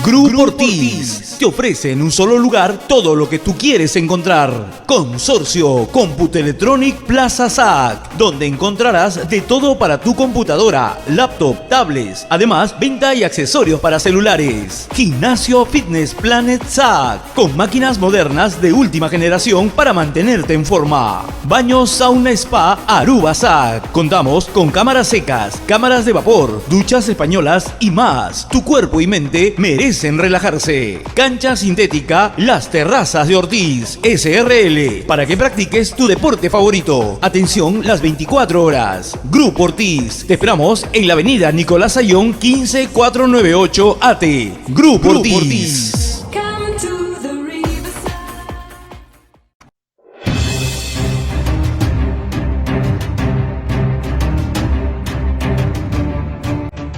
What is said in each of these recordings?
Grupo Ortiz te ofrece en un solo lugar todo lo que tú quieres encontrar. Consorcio Computelectronic Plaza SAC, donde encontrarás de todo para tu computadora, laptop, tablets, además venta y accesorios para celulares. Gimnasio Fitness Planet SAC, con máquinas modernas de última generación para mantenerte en forma. Baño Sauna Spa Aruba SAC. Contamos con cámaras secas, cámaras de vapor, duchas españolas y más. Tu cuerpo y mente merecen relajarse. Cancha sintética Las Terrazas de Ortiz SRL, para que practiques tu deporte favorito. Atención las 24 horas. Grupo Ortiz, te esperamos en la avenida Nicolás Ayllón 15498 AT. Grupo Ortiz.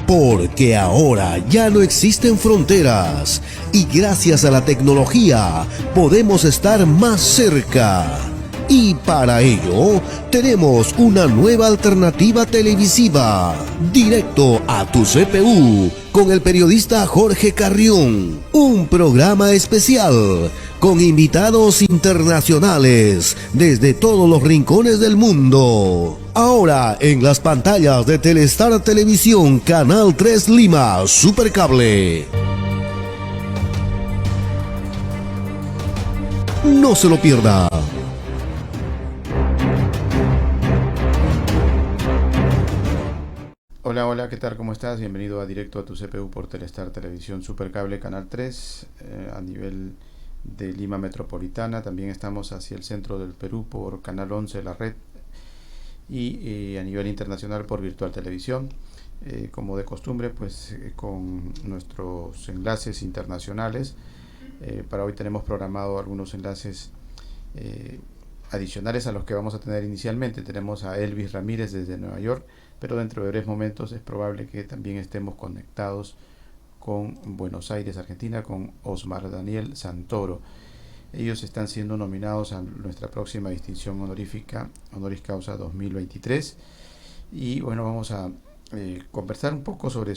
Porque ahora ya no existen fronteras y gracias a la tecnología podemos estar más cerca. Y para ello tenemos una nueva alternativa televisiva, directo a tu CPU, con el periodista Jorge Carrión. Un programa especial con invitados internacionales desde todos los rincones del mundo. Ahora en las pantallas de Telestar Televisión, Canal 3 Lima, Supercable. No se lo pierda. Hola, ¿qué tal? ¿Cómo estás? Bienvenido a Directo a tu CPU por Telestar Televisión Supercable Canal 3 a nivel de Lima Metropolitana. También estamos hacia el centro del Perú por Canal 11 La Red y a nivel internacional por Virtual Televisión. Como de costumbre, pues con nuestros enlaces internacionales. Para hoy tenemos programado algunos enlaces adicionales a los que vamos a tener inicialmente. Tenemos a Elvis Ramírez desde Nueva York, pero dentro de breves momentos es probable que también estemos conectados con Buenos Aires, Argentina, con Osmar Daniel Santoro. Ellos están siendo nominados a nuestra próxima distinción honorífica, Honoris Causa 2023. Y bueno, vamos a conversar un poco sobre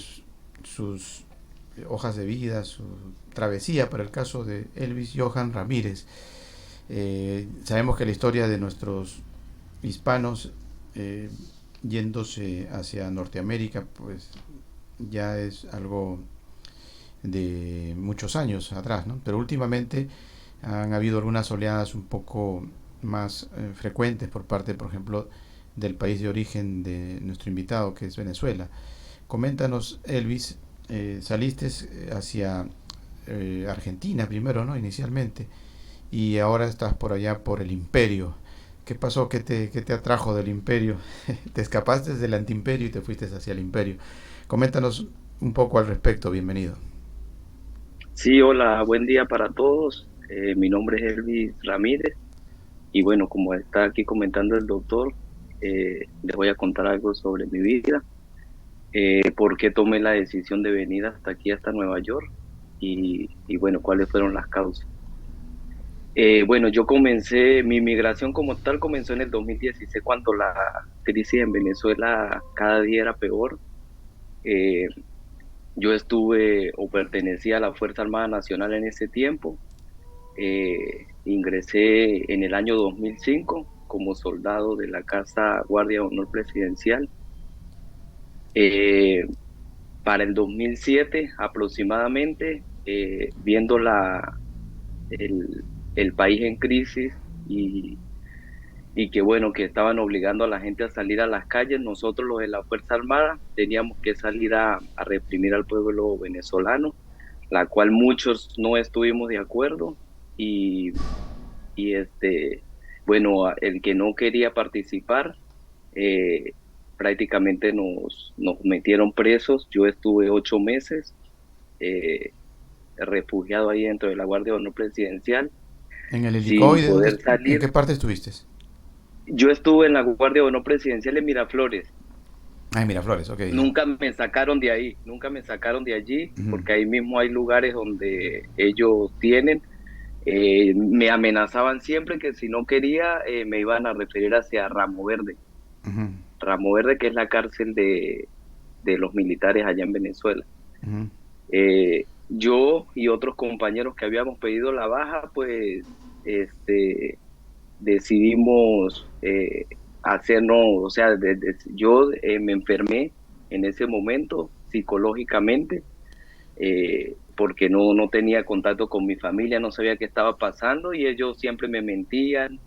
sus hojas de vida, su travesía para el caso de Elvis Johan Ramírez. Sabemos que la historia de nuestros hispanos yéndose hacia Norteamérica, pues ya es algo de muchos años atrás, ¿no? Pero últimamente han habido algunas oleadas un poco más frecuentes por parte, por ejemplo, del país de origen de nuestro invitado, que es Venezuela. Coméntanos, Elvis, saliste hacia Argentina primero, ¿no? Inicialmente, y ahora estás por allá por el Imperio. ¿Qué pasó? ¿Qué te atrajo del Imperio? Te escapaste del antiimperio y te fuiste hacia el Imperio. Coméntanos un poco al respecto. Bienvenido. Sí, hola, buen día para todos. Mi nombre es Elvis Ramírez y bueno, como está aquí comentando el doctor, les voy a contar algo sobre mi vida, por qué tomé la decisión de venir hasta aquí, hasta Nueva York y bueno, cuáles fueron las causas. Bueno, yo comencé, mi migración como tal comenzó en el 2016 cuando la crisis en Venezuela cada día era peor. Yo estuve o pertenecía a la Fuerza Armada Nacional en ese tiempo. Ingresé en el año 2005 como soldado de la Casa Guardia de Honor Presidencial. Para el 2007 aproximadamente, viendo el país en crisis y que bueno, que estaban obligando a la gente a salir a las calles, nosotros los de la Fuerza Armada teníamos que salir a reprimir al pueblo venezolano, la cual muchos no estuvimos de acuerdo y bueno, el que no quería participar, prácticamente nos metieron presos. Yo estuve 8 meses refugiado ahí dentro de la Guardia de Honor Presidencial. ¿En el Sin helicoide? poder salir. ¿En qué parte estuviste? Yo estuve en la Guardia de Honor Presidencial en Miraflores. Ah, en Miraflores, ok. Nunca me sacaron de ahí, nunca me sacaron de allí, porque ahí mismo hay lugares donde ellos tienen. Me amenazaban siempre que si no quería me iban a referir hacia Ramo Verde. Ramo Verde, que es la cárcel de los militares allá en Venezuela. yo y otros compañeros que habíamos pedido la baja, pues decidimos hacernos, o sea, yo me enfermé en ese momento psicológicamente, porque no tenía contacto con mi familia, no sabía qué estaba pasando y ellos siempre me mentían.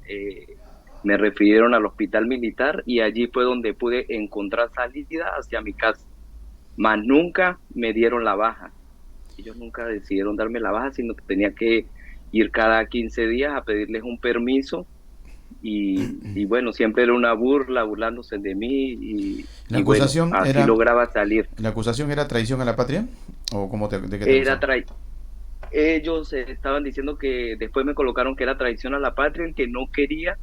Me refirieron al hospital militar y allí fue donde pude encontrar salida hacia mi casa, más nunca me dieron la baja. Ellos nunca decidieron darme la baja, sino que tenía que ir cada 15 días a pedirles un permiso y bueno, siempre era una burla, burlándose de mí La y bueno, acusación así era, lograba salir. ¿la acusación era traición a la patria? ¿O de qué te Era acusaban? trai Ellos estaban diciendo que después me colocaron que era traición a la patria, el que no quería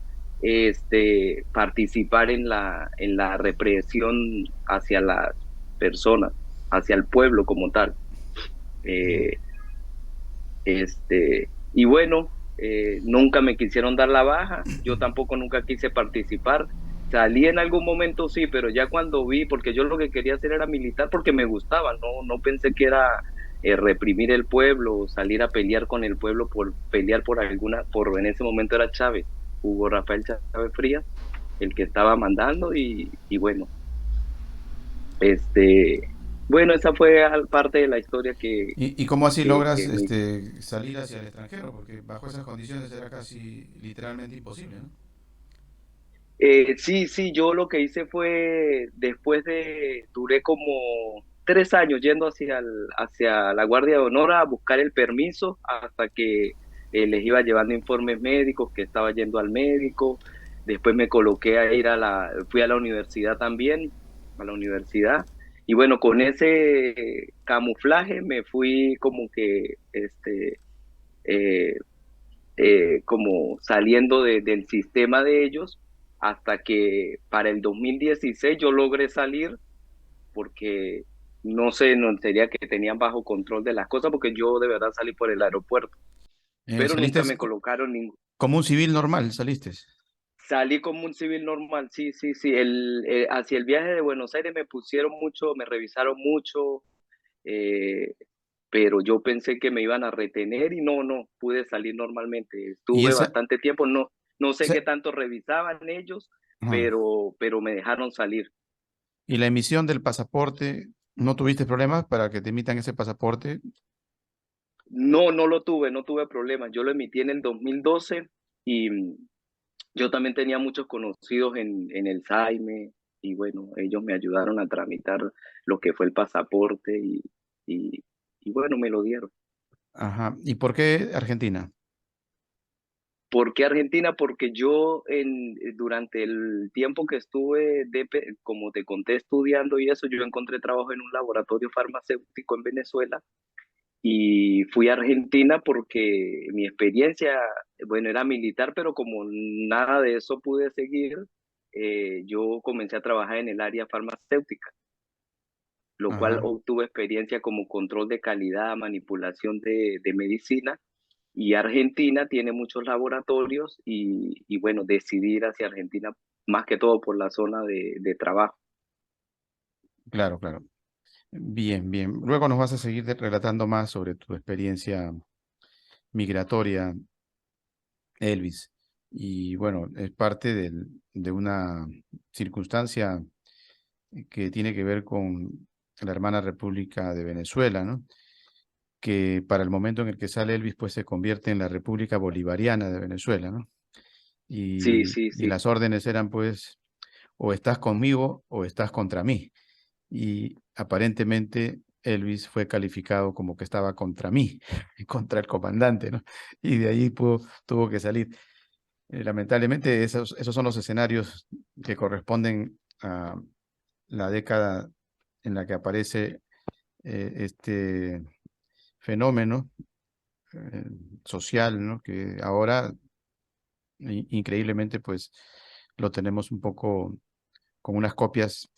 participar en la represión hacia las personas, hacia el pueblo como tal. Eh, y bueno, nunca me quisieron dar la baja, yo tampoco nunca quise participar. Salí en algún momento, sí, pero ya cuando vi, porque yo lo que quería hacer era militar porque me gustaba, no pensé que era reprimir el pueblo, o salir a pelear con el pueblo por pelear por en ese momento era Chávez, Hugo Rafael Chávez Frías, el que estaba mandando y bueno, bueno, esa fue parte de la historia Y cómo así logras que me. salir hacia el extranjero? Porque bajo esas condiciones era casi literalmente imposible, ¿no? Sí, sí, yo lo que hice fue, duré como 3 años yendo hacia la Guardia de Honor a buscar el permiso hasta que les iba llevando informes médicos, que estaba yendo al médico. Después me coloqué a ir fui a la universidad también, a la universidad. Y bueno, con ese camuflaje me fui como que, eh, como saliendo del sistema de ellos hasta que para el 2016 yo logré salir porque no sé, no sería que tenían bajo control de las cosas porque yo de verdad salí por el aeropuerto, pero Saliste nunca me colocaron ningún. como un civil normal, saliste. Salí como un civil normal, sí, sí, sí. Hacia el viaje de Buenos Aires me pusieron mucho, me revisaron mucho, eh, pero yo pensé que me iban a retener y no, pude salir normalmente. Y Estuve esa, bastante tiempo, no sé qué esa- tanto revisaban ellos, ajá. pero me dejaron salir. Y la emisión del pasaporte, ¿no tuviste problemas para que te emitan ese pasaporte? No lo tuve, no tuve problemas. Yo lo emití en el 2012 y yo también tenía muchos conocidos en el SAIME y bueno, ellos me ayudaron a tramitar lo que fue el pasaporte y, y bueno, me lo dieron. Ajá. ¿Y por qué Argentina? ¿Por qué Argentina? Porque yo durante el tiempo que estuve, como te conté, estudiando y eso, yo encontré trabajo en un laboratorio farmacéutico en Venezuela y fui a Argentina porque mi experiencia, bueno, era militar, pero como nada de eso pude seguir, yo comencé a trabajar en el área farmacéutica, lo cual Ajá. obtuve experiencia como control de calidad, manipulación de medicina y Argentina tiene muchos laboratorios y bueno, decidí ir hacia Argentina más que todo por la zona de trabajo. Claro, claro. Bien, bien. Luego nos vas a seguir relatando más sobre tu experiencia migratoria, Elvis. Y bueno, es parte de una circunstancia que tiene que ver con la hermana República de Venezuela, ¿no? Que para el momento en el que sale Elvis, pues se convierte en la República Bolivariana de Venezuela, ¿no? Sí, sí, Y sí. las órdenes eran, pues, o estás conmigo o estás contra mí. Y aparentemente Elvis fue calificado como que estaba contra mí, contra el comandante, ¿no? Y de ahí tuvo que salir. Lamentablemente, esos son los escenarios que corresponden a la década en la que aparece este fenómeno eh, social, ¿no? Que ahora, increíblemente, pues lo tenemos un poco con unas copias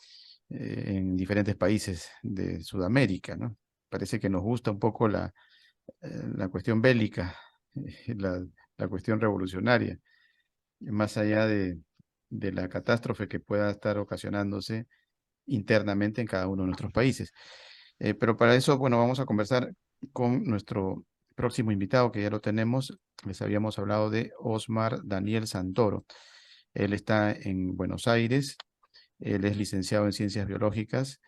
en diferentes países de Sudamérica, ¿no? Parece que nos gusta un poco la cuestión bélica, la, la cuestión revolucionaria, más allá de la catástrofe que pueda estar ocasionándose internamente en cada uno de nuestros países. Pero para eso, bueno, vamos a conversar con nuestro próximo invitado, que ya lo tenemos. Les habíamos hablado de Osmar Daniel Santoro. Él está en Buenos Aires, él es licenciado en Ciencias Biológicas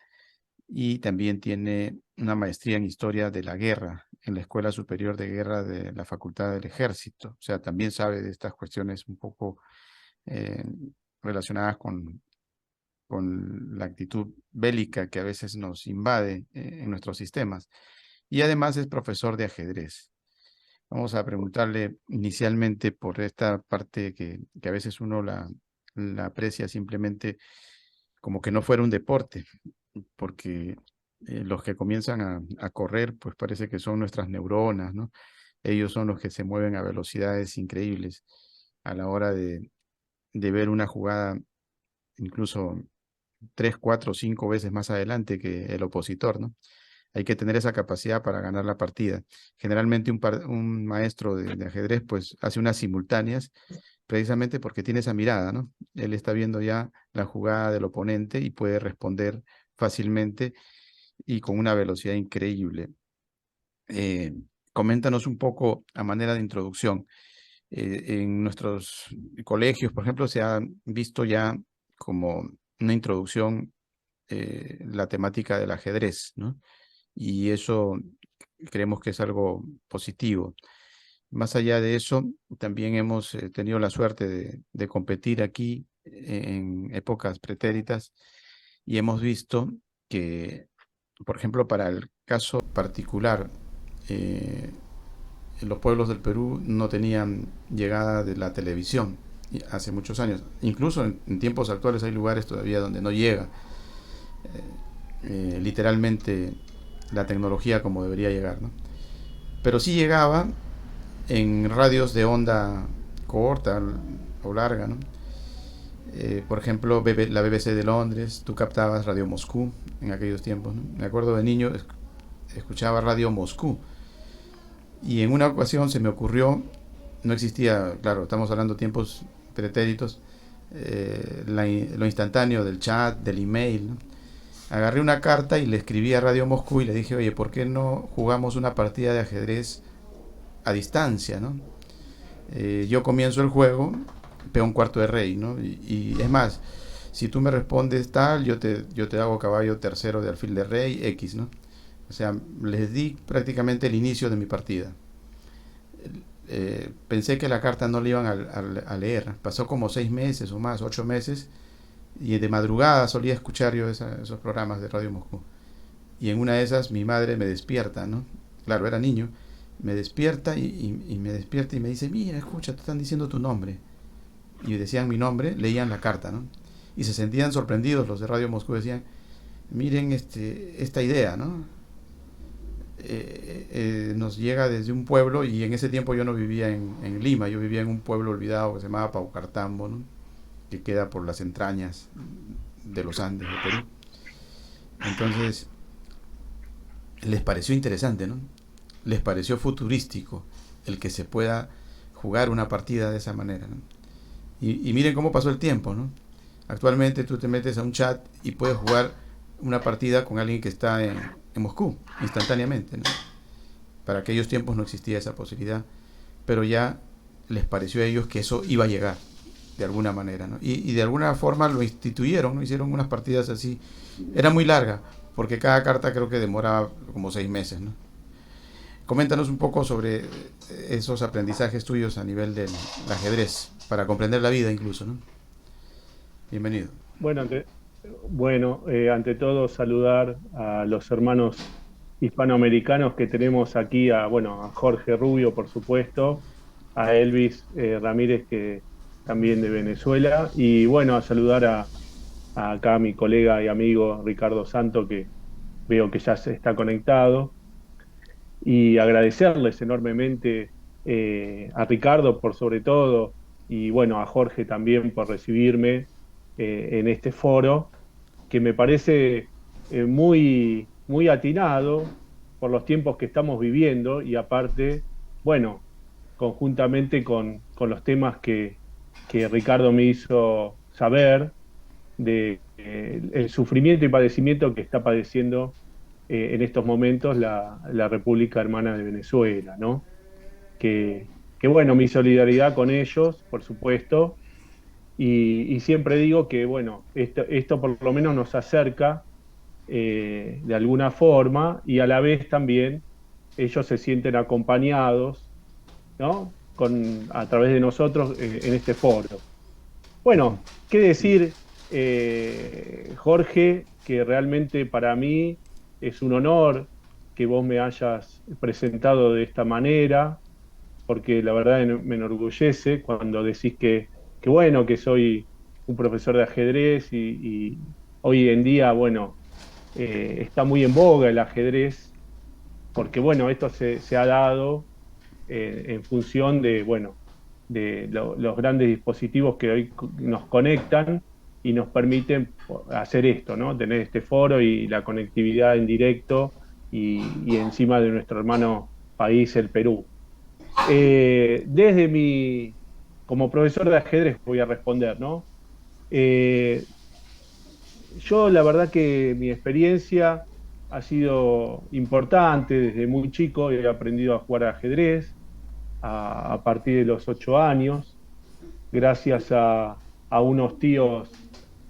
y también tiene una maestría en Historia de la Guerra en la Escuela Superior de Guerra de la Facultad del Ejército. O sea, también sabe de estas cuestiones un poco eh, relacionadas con la actitud bélica que a veces nos invade en nuestros sistemas. Y además es profesor de ajedrez. Vamos a preguntarle inicialmente por esta parte que a veces uno la aprecia simplemente como que no fuera un deporte, porque los que comienzan a correr, pues parece que son nuestras neuronas, ¿no? Ellos son los que se mueven a velocidades increíbles a la hora de ver una jugada incluso 3, 4, 5 veces más adelante que el opositor, ¿no? Hay que tener esa capacidad para ganar la partida. Generalmente un maestro de ajedrez pues hace unas simultáneas precisamente porque tiene esa mirada, ¿no? Él está viendo ya la jugada del oponente y puede responder fácilmente y con una velocidad increíble. Eh, Coméntanos un poco a manera de introducción. En nuestros colegios, por ejemplo, se ha visto ya como una introducción la temática del ajedrez, ¿no? Y eso creemos que es algo positivo. Más allá de eso, también hemos tenido la suerte de competir aquí en épocas pretéritas y hemos visto que, por ejemplo, para el caso particular, eh, los pueblos del Perú no tenían llegada de la televisión hace muchos años. Incluso en tiempos actuales hay lugares todavía donde no llega literalmente la tecnología como debería llegar, ¿no? Pero sí llegaba en radios de onda corta o larga, ¿no? Por ejemplo, la BBC de Londres, tú captabas Radio Moscú en aquellos tiempos, ¿no? Me acuerdo de niño, escuchaba Radio Moscú y en una ocasión se me ocurrió, no existía, claro, estamos hablando de tiempos pretéritos, lo instantáneo del chat, del email, ¿no? Agarré una carta y le escribí a Radio Moscú y le dije, oye, ¿por qué no jugamos una partida de ajedrez a distancia, ¿no? Yo comienzo el juego, peón cuarto de rey, ¿no? Y es más, si tú me respondes tal, yo te hago caballo tercero de alfil de rey, X, ¿no? O sea, les di prácticamente el inicio de mi partida. Pensé que la carta no la iban a leer. Pasó como 6 meses o más, 8 meses, y de madrugada solía escuchar yo esos programas de Radio Moscú. Y en una de esas mi madre me despierta, ¿no? Claro, era niño. Me despierta y me despierta y me dice, mira, escucha, te están diciendo tu nombre. Y decían mi nombre, leían la carta, ¿no? Y se sentían sorprendidos los de Radio Moscú, decían, miren esta idea, ¿no? Nos llega desde un pueblo, y en ese tiempo yo no vivía en Lima, yo vivía en un pueblo olvidado que se llamaba Paucartambo, ¿no? Que queda por las entrañas de los Andes de Perú. Entonces, les pareció interesante, ¿no? Les pareció futurístico el que se pueda jugar una partida de esa manera, ¿no? Y miren cómo pasó el tiempo, ¿no? Actualmente tú te metes a un chat y puedes jugar una partida con alguien que está en Moscú, instantáneamente, ¿no? Para aquellos tiempos no existía esa posibilidad, pero ya les pareció a ellos que eso iba a llegar de alguna manera, ¿no? Y de alguna forma lo instituyeron, ¿no? Hicieron unas partidas así. Era muy larga, porque cada carta creo que demoraba como 6 meses, ¿no? Coméntanos un poco sobre esos aprendizajes tuyos a nivel del ajedrez, para comprender la vida incluso, ¿no? Bienvenido. Bueno, ante todo saludar a los hermanos hispanoamericanos que tenemos aquí, a Jorge Rubio, por supuesto, a Elvis Ramírez, que también de Venezuela, y bueno, a saludar a acá a mi colega y amigo Ricardo Santo, que veo que ya se está conectado, y agradecerles enormemente a Ricardo por sobre todo, y bueno, a Jorge también por recibirme en este foro, que me parece muy atinado por los tiempos que estamos viviendo y aparte, bueno, conjuntamente con los temas que Ricardo me hizo saber de el sufrimiento y padecimiento que está padeciendo en estos momentos la República Hermana de Venezuela, ¿no? Que, que bueno, mi solidaridad con ellos, por supuesto, y siempre digo que, bueno, esto por lo menos nos acerca de alguna forma y a la vez también ellos se sienten acompañados, ¿no? A través de nosotros en este foro. Bueno, qué decir, Jorge, que realmente para mí es un honor que vos me hayas presentado de esta manera, porque la verdad me enorgullece cuando decís que bueno, que soy un profesor de ajedrez y hoy en día, bueno, está muy en boga el ajedrez, porque bueno, esto se ha dado en función de, bueno, los grandes dispositivos que hoy nos conectan y nos permiten hacer esto, ¿no? Tener este foro y la conectividad en directo y encima de nuestro hermano país, el Perú. Desde como profesor de ajedrez voy a responder, ¿no? Eh, yo la verdad que mi experiencia ha sido importante desde muy chico, he aprendido a jugar ajedrez a partir de los 8 años, gracias a unos tíos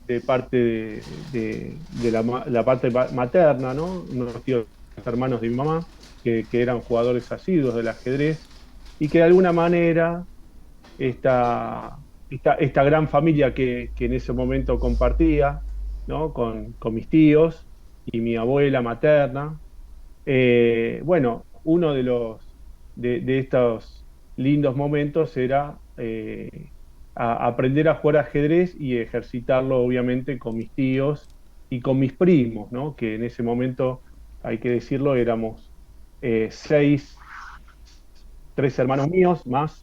de parte de la parte materna, ¿no? Unos tíos hermanos de mi mamá, que eran jugadores asiduos del ajedrez, y que de alguna manera esta gran familia que en ese momento compartía, ¿no? Con mis tíos y mi abuela materna. Bueno, uno de estos lindos momentos era aprender a jugar ajedrez y ejercitarlo obviamente con mis tíos y con mis primos, ¿no? Que en ese momento, hay que decirlo, éramos seis, tres hermanos míos, más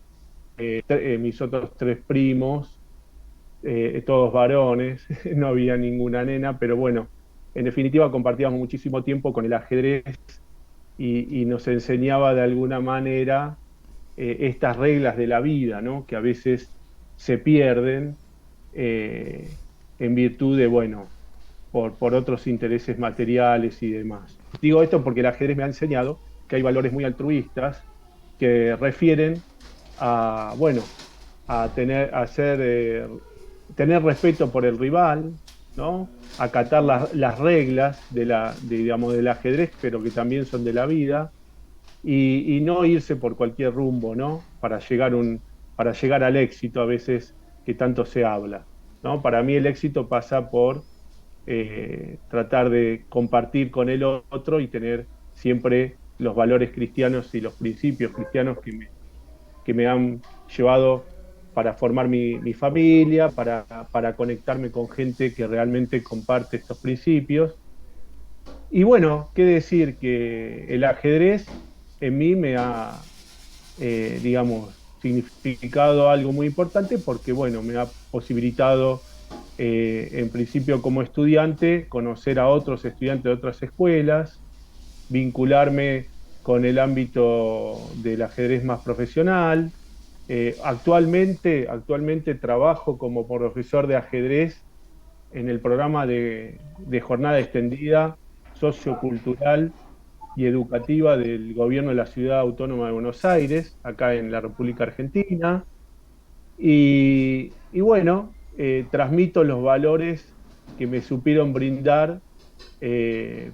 mis otros tres primos, todos varones, no había ninguna nena, pero bueno, en definitiva compartíamos muchísimo tiempo con el ajedrez y nos enseñaba de alguna manera estas reglas de la vida, ¿no? Que a veces se pierden en virtud de, bueno, por otros intereses materiales y demás. Digo esto porque el ajedrez me ha enseñado que hay valores muy altruistas que refieren a, bueno, tener respeto por el rival, ¿no? Acatar las reglas digamos, del ajedrez, pero que también son de la vida, y no irse por cualquier rumbo, ¿no? Para llegar al éxito a veces que tanto se habla, ¿no? Para mí el éxito pasa por tratar de compartir con el otro y tener siempre los valores cristianos y los principios cristianos que me han llevado para formar mi familia, para conectarme con gente que realmente comparte estos principios. Y bueno, qué decir que el ajedrez en mí me ha, digamos, significado algo muy importante porque, bueno, me ha posibilitado, en principio como estudiante, conocer a otros estudiantes de otras escuelas, vincularme con el ámbito del ajedrez más profesional. Actualmente trabajo como profesor de ajedrez en el programa de jornada extendida sociocultural y educativa del gobierno de la Ciudad Autónoma de Buenos Aires, acá en la República Argentina. Y bueno, transmito los valores que me supieron brindar,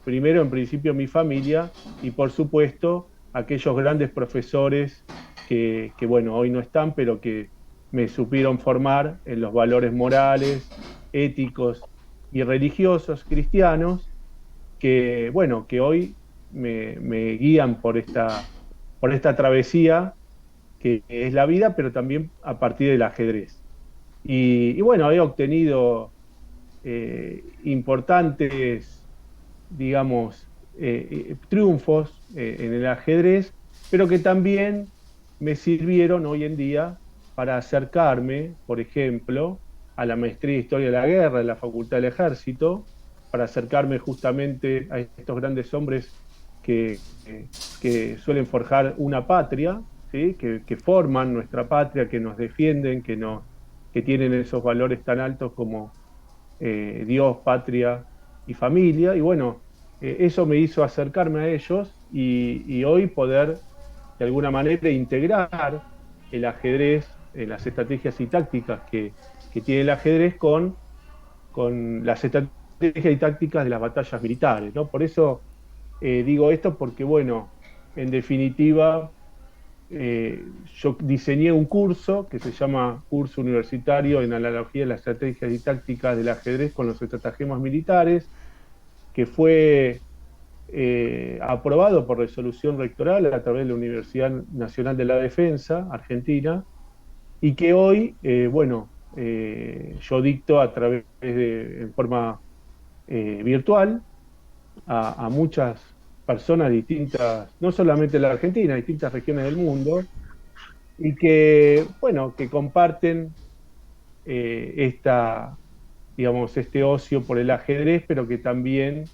primero en principio mi familia y por supuesto aquellos grandes profesores que bueno, hoy no están, pero que me supieron formar en los valores morales, éticos y religiosos cristianos que, bueno, que hoy me guían por esta travesía que es la vida, pero también a partir del ajedrez. Y bueno, he obtenido importantes, digamos, triunfos en el ajedrez, pero que también me sirvieron hoy en día para acercarme, por ejemplo, a la maestría de Historia de la Guerra en la Facultad del Ejército, para acercarme justamente a estos grandes hombres que, que suelen forjar una patria, ¿sí? Que forman nuestra patria, que nos defienden, que tienen esos valores tan altos como Dios, patria y familia. Y bueno, eso me hizo acercarme a ellos y hoy poder de alguna manera integrar el ajedrez, las estrategias y tácticas que tiene el ajedrez con las estrategias y tácticas de las batallas militares, ¿no? Por eso digo esto porque, bueno, en definitiva, yo diseñé un curso que se llama Curso Universitario en Analogía de las Estrategias y Tácticas del Ajedrez con los Estratagemas Militares, que fue aprobado por resolución rectoral a través de la Universidad Nacional de la Defensa Argentina, y que hoy, bueno, yo dicto a través en forma virtual a muchas personas distintas, no solamente en la Argentina, distintas regiones del mundo, y que, bueno, que comparten digamos, este ocio por el ajedrez, pero que también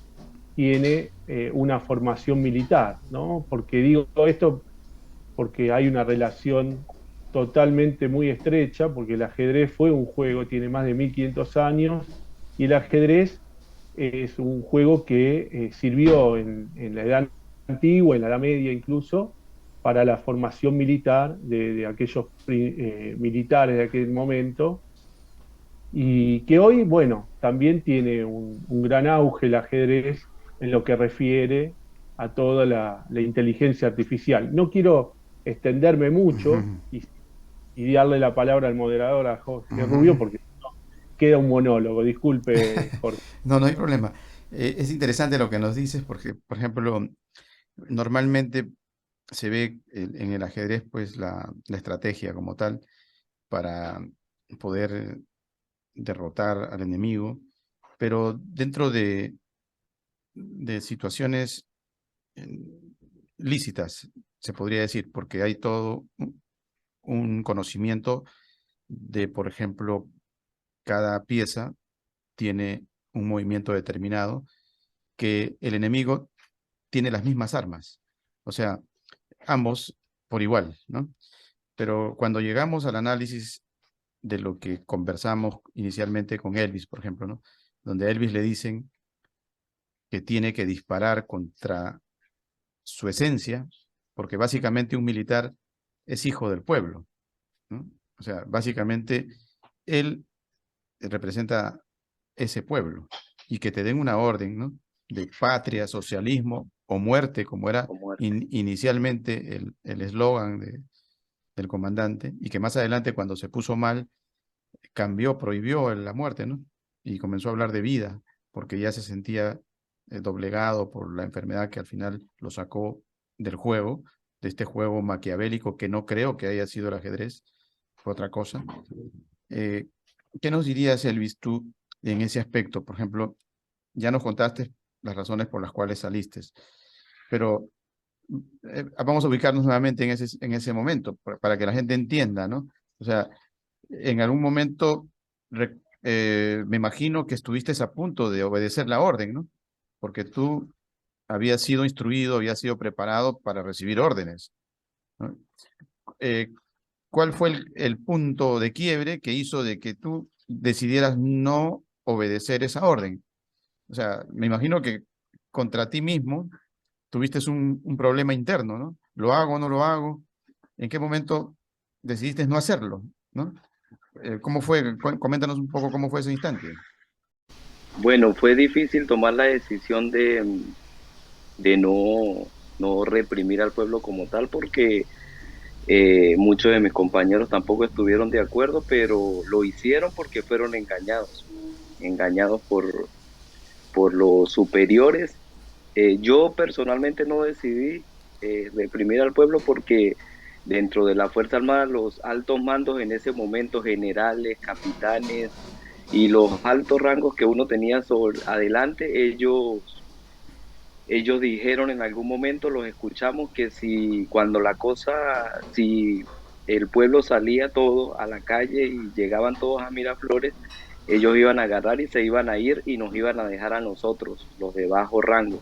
tiene una formación militar, ¿no? Porque digo esto porque hay una relación totalmente muy estrecha, porque el ajedrez fue un juego, tiene más de 1500 años, y el ajedrez es un juego que sirvió en la Edad Antigua, en la Edad Media incluso, para la formación militar de aquellos militares de aquel momento, y que hoy, bueno, también tiene un gran auge el ajedrez en lo que refiere a toda la inteligencia artificial. No quiero extenderme mucho y darle la palabra al moderador, a Jorge Rubio, porque queda un monólogo. Disculpe, Jorge. No, no hay problema. Es interesante lo que nos dices porque, por ejemplo, normalmente se ve en el ajedrez pues la estrategia como tal para poder derrotar al enemigo, pero dentro de situaciones eh, lícitas, se podría decir, porque hay todo un conocimiento de, por ejemplo, cada pieza tiene un movimiento determinado, que el enemigo tiene las mismas armas, o sea, ambos por igual, ¿no? Pero cuando llegamos al análisis de lo que conversamos inicialmente con Elvis, por ejemplo, ¿no? Donde a Elvis le dicen que tiene que disparar contra su esencia, porque básicamente un militar es hijo del pueblo, ¿no? O sea, básicamente él representa ese pueblo, y que te den una orden, ¿no? De patria, socialismo o muerte, como era inicialmente el eslogan del comandante, y que más adelante cuando se puso mal, cambió, prohibió la muerte, ¿no? Y comenzó a hablar de vida, porque ya se sentía doblegado por la enfermedad que al final lo sacó del juego, de este juego maquiavélico que no creo que haya sido el ajedrez, fue otra cosa. ¿Qué nos dirías, Elvis, tú en ese aspecto? Por ejemplo, ya nos contaste las razones por las cuales saliste, pero vamos a ubicarnos nuevamente en ese momento, para que la gente entienda, ¿no? O sea, en algún momento me imagino que estuviste a punto de obedecer la orden, ¿no? Porque tú habías sido instruido, habías sido preparado para recibir órdenes, ¿no? ¿Cuál fue el punto de quiebre que hizo de que tú decidieras no obedecer esa orden? O sea, me imagino que contra ti mismo tuviste un problema interno, ¿no? ¿Lo hago o no lo hago? ¿En qué momento decidiste no hacerlo, ¿no? ¿Cómo fue? Coméntanos un poco cómo fue ese instante. Bueno, fue difícil tomar la decisión de no reprimir al pueblo como tal, porque muchos de mis compañeros tampoco estuvieron de acuerdo, pero lo hicieron porque fueron engañados por los superiores. Yo personalmente no decidí reprimir al pueblo porque dentro de la Fuerza Armada los altos mandos en ese momento, generales, capitanes y los altos rangos que uno tenía sobre adelante, ellos dijeron en algún momento, los escuchamos, que si el pueblo salía todo a la calle y llegaban todos a Miraflores, ellos iban a agarrar y se iban a ir y nos iban a dejar a nosotros, los de bajo rango.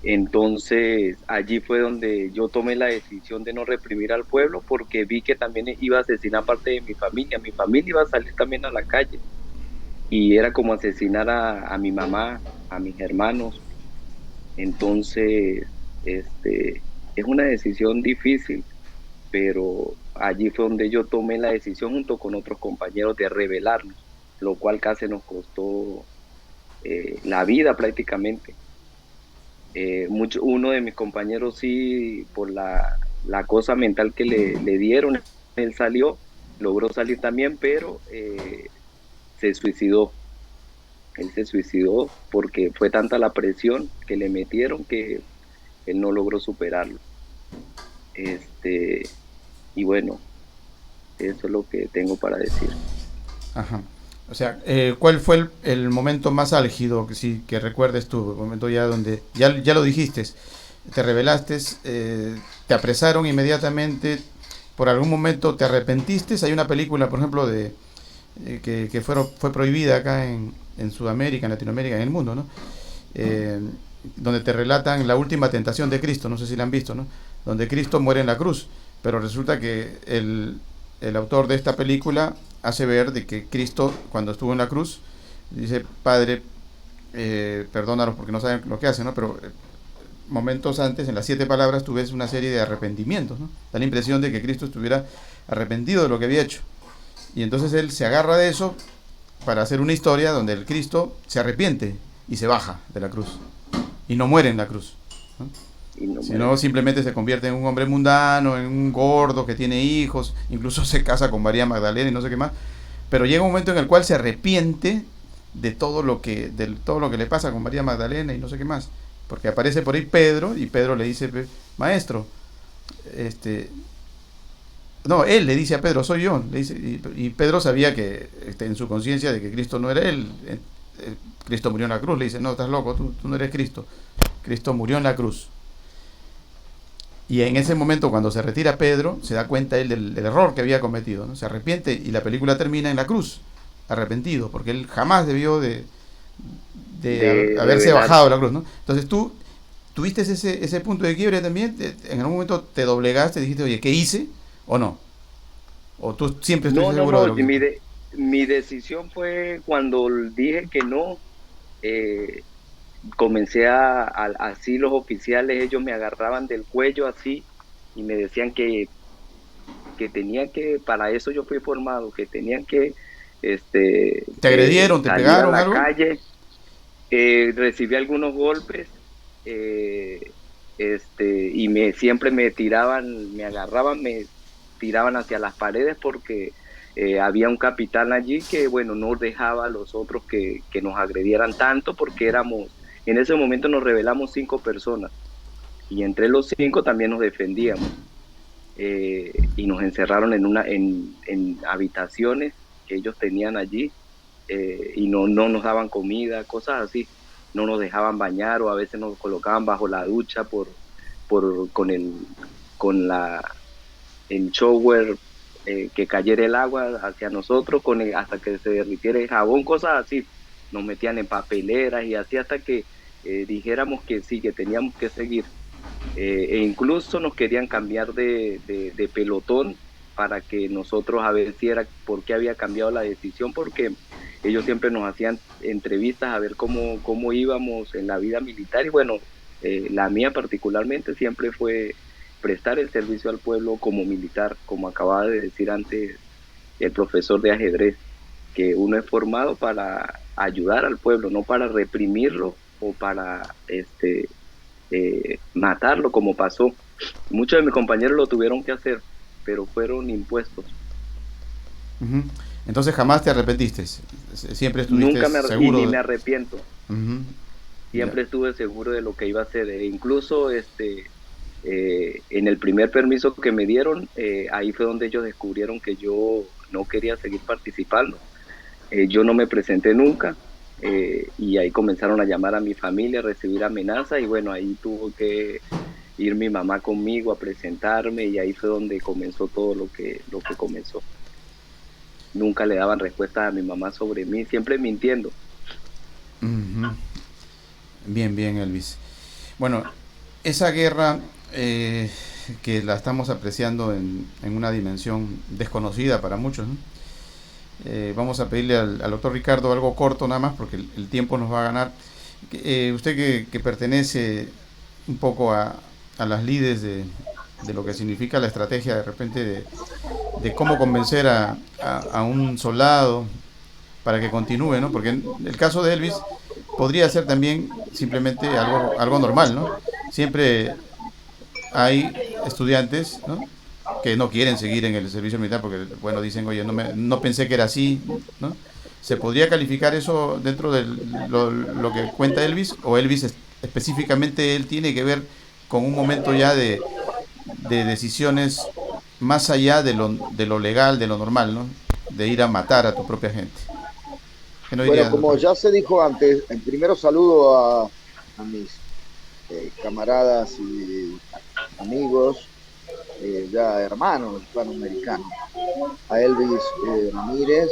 Entonces allí fue donde yo tomé la decisión de no reprimir al pueblo, porque vi que también iba a asesinar parte de mi familia iba a salir también a la calle, y era como asesinar a mi mamá, a mis hermanos. Entonces, es una decisión difícil, pero allí fue donde yo tomé la decisión junto con otros compañeros de rebelarnos, lo cual casi nos costó la vida prácticamente. Uno de mis compañeros sí, por la cosa mental que le dieron, él salió, logró salir también, pero se suicidó. Él se suicidó porque fue tanta la presión que le metieron que él no logró superarlo. Y bueno, eso es lo que tengo para decir. Ajá. O sea, ¿cuál fue el momento más álgido que recuerdes tú? El momento ya donde, ya lo dijiste, te rebelaste, te apresaron inmediatamente, por algún momento te arrepentiste. Hay una película, por ejemplo, que fue prohibida acá en Sudamérica, en Latinoamérica, en el mundo, ¿no? Donde te relatan la última tentación de Cristo, no sé si la han visto, ¿no? Donde Cristo muere en la cruz, pero resulta que el autor de esta película hace ver de que Cristo, cuando estuvo en la cruz, dice: Padre, perdónalos porque no saben lo que hacen, ¿no? Pero momentos antes, en las 7 palabras, tú ves una serie de arrepentimientos, ¿no? Da la impresión de que Cristo estuviera arrepentido de lo que había hecho. Y entonces él se agarra de eso para hacer una historia donde el Cristo se arrepiente y se baja de la cruz y no muere en la cruz, ¿no? Sino simplemente se convierte en un hombre mundano, en un gordo que tiene hijos, incluso se casa con María Magdalena y no sé qué más, pero llega un momento en el cual se arrepiente de todo lo que le pasa con María Magdalena y no sé qué más, porque aparece por ahí Pedro y Pedro le dice: maestro, no, él le dice a Pedro: soy yo, le dice, y Pedro sabía que en su conciencia de que Cristo no era él. Cristo murió en la cruz. Le dice: no, estás loco, tú no eres Cristo, Cristo murió en la cruz. Y en ese momento, cuando se retira Pedro, se da cuenta él del error que había cometido, ¿no? Se arrepiente y la película termina en la cruz, arrepentido, porque él jamás debió de haberse bajado de la cruz, ¿no? Entonces tú tuviste ese punto de quiebre también. En algún momento te doblegaste, dijiste: oye, ¿qué hice? ¿O no? ¿O tú siempre estás seguro de lo que... Mi decisión fue cuando dije que no. Comencé así los oficiales, ellos me agarraban del cuello así y me decían que tenía que, para eso yo fui formado, que tenían que ¿te agredieron, te pegaron a la algo? calle. Recibí algunos golpes, y siempre me tiraban, me agarraban, me tiraban hacia las paredes porque había un capitán allí que, bueno, no dejaba a los otros que nos agredieran tanto, porque en ese momento nos rebelamos 5 personas y entre los 5 también nos defendíamos, y nos encerraron en habitaciones que ellos tenían allí, y no nos daban comida, cosas así, no nos dejaban bañar, o a veces nos colocaban bajo la ducha con el shower, que cayera el agua hacia nosotros hasta que se derritiera el jabón, cosas así. Nos metían en papeleras y así hasta que dijéramos que sí, que teníamos que seguir. E incluso nos querían cambiar de pelotón para que nosotros, a ver si era por qué había cambiado la decisión, porque ellos siempre nos hacían entrevistas a ver cómo íbamos en la vida militar, y bueno, la mía particularmente siempre fue prestar el servicio al pueblo como militar, como acababa de decir antes el profesor de ajedrez, que uno es formado para ayudar al pueblo, no para reprimirlo o para matarlo, como pasó. Muchos de mis compañeros lo tuvieron que hacer, pero fueron impuestos. Uh-huh. Entonces jamás te arrepentiste, siempre estuviste seguro. Ni me arrepiento. Uh-huh. Siempre estuve seguro de lo que iba a hacer. Incluso en el primer permiso que me dieron, ahí fue donde ellos descubrieron que yo no quería seguir participando. Yo no me presenté nunca, y ahí comenzaron a llamar a mi familia, a recibir amenazas, y bueno, ahí tuvo que ir mi mamá conmigo a presentarme, y ahí fue donde comenzó todo lo que comenzó. Nunca le daban respuesta a mi mamá sobre mí, siempre mintiendo. Uh-huh. Bien, Elvis. Bueno, esa guerra que la estamos apreciando en una dimensión desconocida para muchos, ¿no? Vamos a pedirle al doctor Ricardo algo corto nada más, porque el tiempo nos va a ganar. Usted que pertenece un poco a las lides de lo que significa la estrategia de repente de cómo convencer a un soldado para que continúe, ¿no? Porque en el caso de Elvis podría ser también simplemente algo normal, ¿no? Siempre hay estudiantes, ¿no?, que no quieren seguir en el servicio militar porque, bueno, dicen, oye, no pensé que era así, ¿no? ¿Se podría calificar eso dentro de lo que cuenta Elvis? ¿O Elvis específicamente él tiene que ver con un momento ya de decisiones más allá de lo legal, de lo normal, ¿no? De ir a matar a tu propia gente? ¿Qué no Bueno, diría, como doctor? ya se dijo antes, en primero saludo a mis camaradas y amigos, ya hermanos hispanoamericanos, a Elvis Ramírez,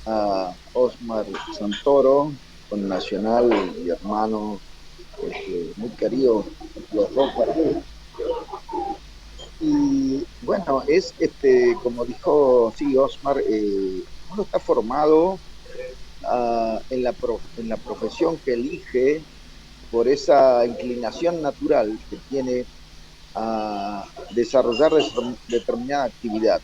a Osmar Santoro, con Nacional y hermano, muy querido, los dos para mí. Y bueno, como dijo, sí, Osmar, uno está formado en la profesión que elige por esa inclinación natural que tiene a desarrollar determinada actividad.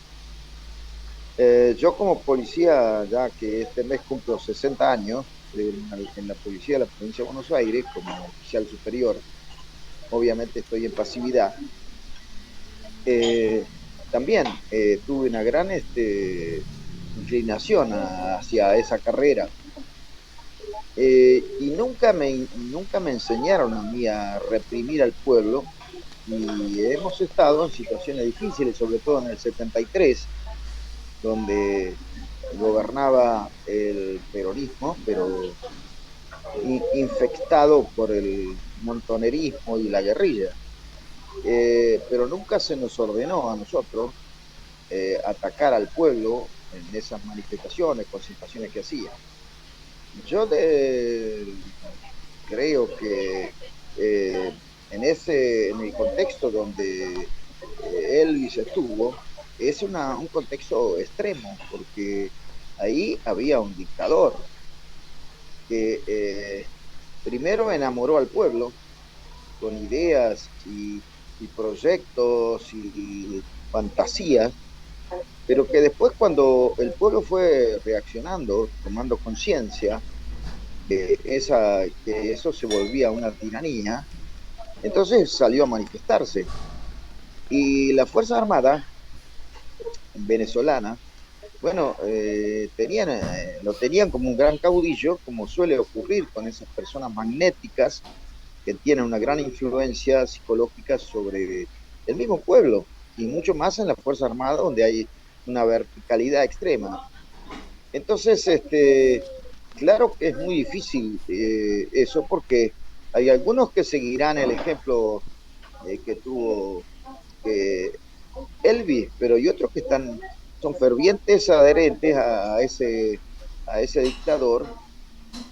Yo como policía, ya que este mes cumplo 60 años en la policía de la provincia de Buenos Aires, como oficial superior, obviamente estoy en pasividad. Eh, También tuve una gran inclinación hacia esa carrera. Y nunca me enseñaron a mí a reprimir al pueblo, y hemos estado en situaciones difíciles, sobre todo en el 73, donde gobernaba el peronismo, pero infectado por el montonerismo y la guerrilla. Pero nunca se nos ordenó a nosotros atacar al pueblo en esas manifestaciones, concentraciones que hacía. Yo creo que eh, en el contexto donde Elvis estuvo, es un contexto extremo, porque ahí había un dictador que primero enamoró al pueblo con ideas y proyectos y fantasías, pero que después, cuando el pueblo fue reaccionando, tomando conciencia que eso se volvía una tiranía, entonces salió a manifestarse. Y la Fuerza Armada venezolana, bueno, lo tenían como un gran caudillo, como suele ocurrir con esas personas magnéticas que tienen una gran influencia psicológica sobre el mismo pueblo, y mucho más en la Fuerza Armada, donde hay una verticalidad extrema. Entonces, claro que es muy difícil eso, porque hay algunos que seguirán el ejemplo que tuvo eh, Elvis, pero hay otros que son fervientes adherentes a ese dictador,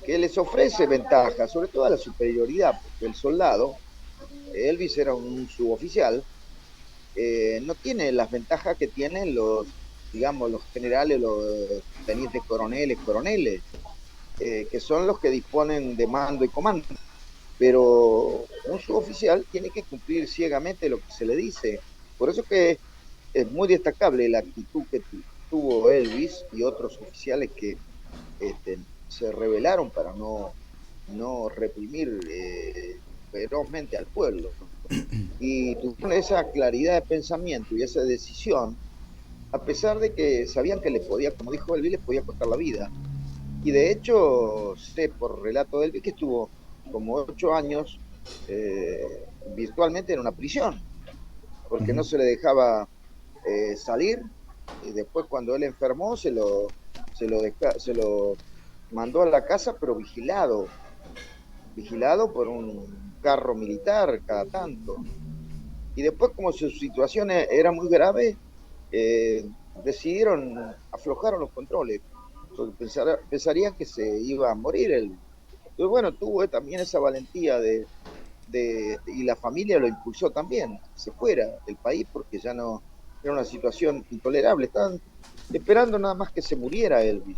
que les ofrece ventajas, sobre todo a la superioridad, porque el soldado, Elvis era un suboficial, no tiene las ventajas que tienen digamos, los generales, los tenientes coroneles, que son los que disponen de mando y comando. Pero un suboficial tiene que cumplir ciegamente lo que se le dice. Por eso que es muy destacable la actitud que tuvo Elvis y otros oficiales que se rebelaron para no reprimir ferozmente al pueblo. Y tuvieron esa claridad de pensamiento y esa decisión, a pesar de que sabían que les podía, como dijo Elvis, les podía costar la vida. Y de hecho, sé por relato de Elvis que estuvo como 8 años virtualmente en una prisión, porque no se le dejaba salir. Y después, cuando él enfermó, se lo mandó a la casa, pero vigilado por un carro militar cada tanto. Y después, como su situación era muy grave, eh, aflojaron los controles, porque pensarían que se iba a morir él. Entonces, bueno, tuvo también esa valentía y la familia lo impulsó también, se fuera del país, porque ya no era una situación intolerable. Estaban esperando nada más que se muriera Elvis.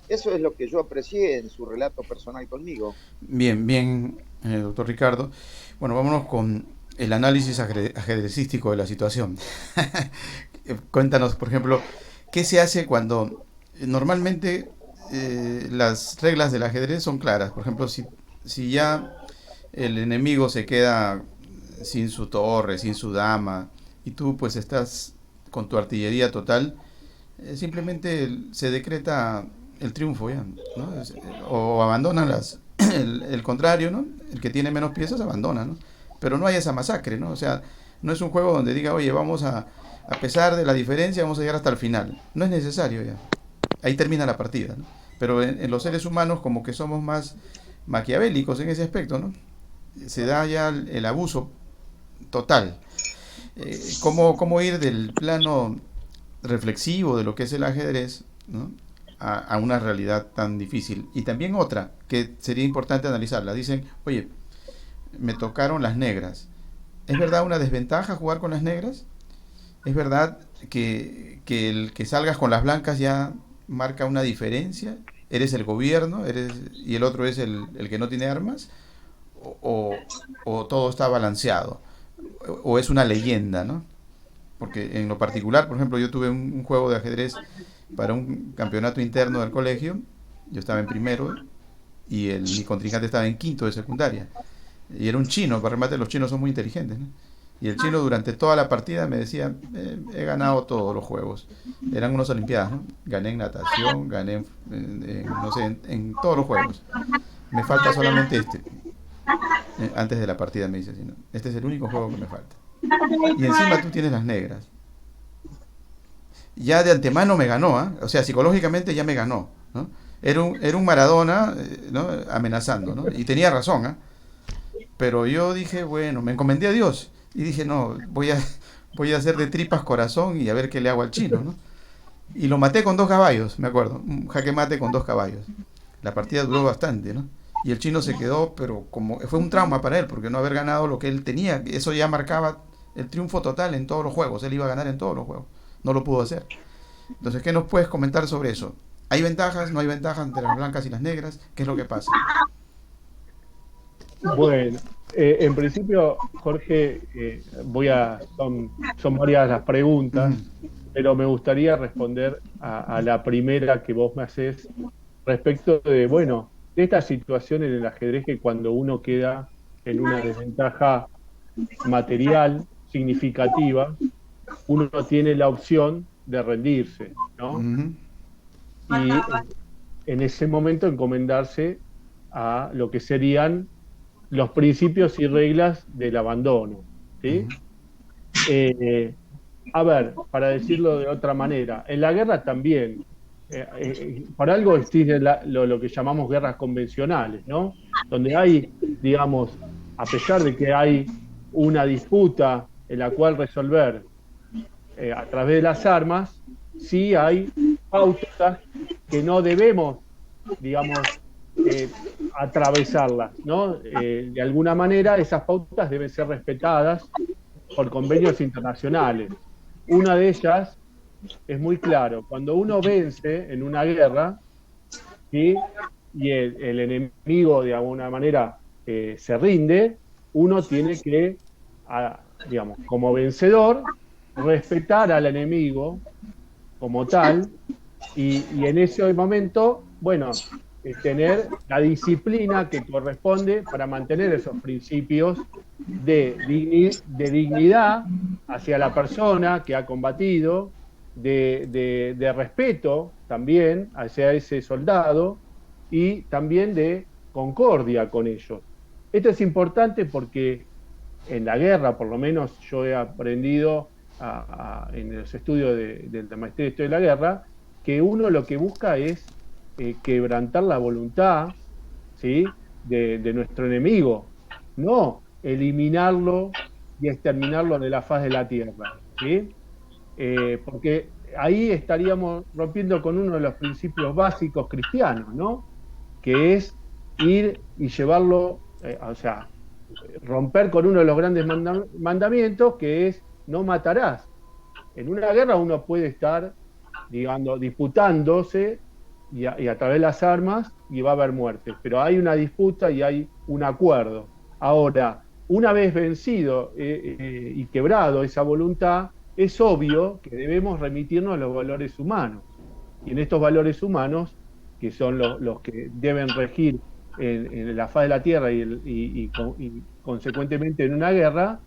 Eso es lo que yo aprecié en su relato personal conmigo. Bien, bien, doctor Ricardo. Bueno, vámonos con el análisis ajedrecístico de la situación. Cuéntanos, por ejemplo, ¿qué se hace cuando normalmente las reglas del ajedrez son claras? Por ejemplo, si ya el enemigo se queda sin su torre, sin su dama, y tú pues estás con tu artillería total, simplemente se decreta el triunfo ya, ¿no? O abandonan el contrario, ¿no? El que tiene menos piezas abandona, ¿no? Pero no hay esa masacre, ¿no? O sea, no es un juego donde diga, oye, a pesar de la diferencia, vamos a llegar hasta el final. No es necesario ya. Ahí termina la partida, ¿no? Pero en los seres humanos como que somos más maquiavélicos en ese aspecto, ¿no? Se da ya el abuso total. ¿Cómo ir del plano reflexivo de lo que es el ajedrez, ¿no? A una realidad tan difícil? Y también otra, que sería importante analizarla. Dicen, oye, me tocaron las negras. ¿Es verdad una desventaja jugar con las negras? ¿Es verdad que el que salgas con las blancas ya marca una diferencia? ¿Eres el gobierno y el otro es el que no tiene armas? ¿O, o todo está balanceado? ¿O es una leyenda, ¿no? Porque en lo particular, por ejemplo, yo tuve un juego de ajedrez para un campeonato interno del colegio. Yo estaba en primero y mi contrincante estaba en quinto de secundaria. Y era un chino, para remate los chinos son muy inteligentes, ¿no? Y el chino durante toda la partida me decía, he ganado todos los juegos. Eran unas olimpiadas, ¿no? Gané en natación, gané no sé, en todos los juegos. Me falta solamente este. Antes de la partida me dice así, ¿no? Este es el único juego que me falta. Y encima tú tienes las negras. Ya de antemano me ganó, ¿eh? O sea, psicológicamente ya me ganó, ¿no? Era un Maradona, ¿no? Amenazando, ¿no? Y tenía razón, ¿eh? Pero yo dije, bueno, me encomendé a Dios y dije, no, voy a hacer de tripas corazón y a ver qué le hago al chino, ¿no? Y lo maté con 2 caballos, me acuerdo, un jaque mate con 2 caballos. La partida duró bastante, ¿no? Y el chino se quedó, pero como fue un trauma para él, porque no haber ganado lo que él tenía, eso ya marcaba el triunfo total en todos los juegos, él iba a ganar en todos los juegos, no lo pudo hacer. Entonces, ¿qué nos puedes comentar sobre eso? ¿Hay ventajas, no hay ventajas entre las blancas y las negras? ¿Qué es lo que pasa? Bueno, en principio, Jorge, son varias las preguntas, pero me gustaría responder a la primera que vos me haces respecto de esta situación en el ajedrez, que cuando uno queda en una desventaja material significativa, uno tiene la opción de rendirse, ¿no? Y en ese momento encomendarse a lo que serían los principios y reglas del abandono, ¿sí? A ver, para decirlo de otra manera, en la guerra también, por algo existen lo que llamamos guerras convencionales, ¿no? Donde hay, digamos, a pesar de que hay una disputa en la cual resolver a través de las armas, sí hay pautas que no debemos, digamos, atravesarlas, ¿no? De alguna manera esas pautas deben ser respetadas por convenios internacionales. Una de ellas es muy claro: cuando uno vence en una guerra, ¿sí? Y el enemigo de alguna manera se rinde, uno tiene que, digamos, como vencedor, respetar al enemigo como tal, y en ese momento, bueno, tener la disciplina que corresponde para mantener esos principios de dignidad hacia la persona que ha combatido, de respeto también hacia ese soldado, y también de concordia con ellos. Esto es importante porque en la guerra, por lo menos yo he aprendido en los estudios de la maestría de Historia de la Guerra, que uno lo que busca es quebrantar la voluntad, ¿sí? de nuestro enemigo, no eliminarlo y exterminarlo de la faz de la tierra, ¿sí? Porque ahí estaríamos rompiendo con uno de los principios básicos cristianos, ¿no? Que es ir y llevarlo, o sea, romper con uno de los grandes mandamientos, que es no matarás. En una guerra uno puede estar, digamos, disputándose y a través de las armas, y va a haber muertes. Pero hay una disputa y hay un acuerdo. Ahora, una vez vencido y quebrado esa voluntad, es obvio que debemos remitirnos a los valores humanos. Y en estos valores humanos, que son los que deben regir en la faz de la tierra y consecuentemente en una guerra,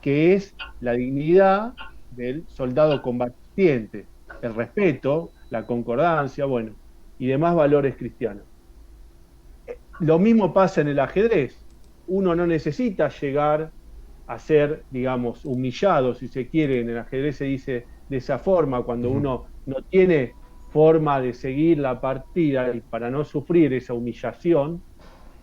que es la dignidad del soldado combatiente, el respeto, la concordancia, bueno, y demás valores cristianos. Lo mismo pasa en el ajedrez. Uno no necesita llegar a ser, digamos, humillado, si se quiere. En el ajedrez se dice de esa forma, cuando uno no tiene forma de seguir la partida y para no sufrir esa humillación,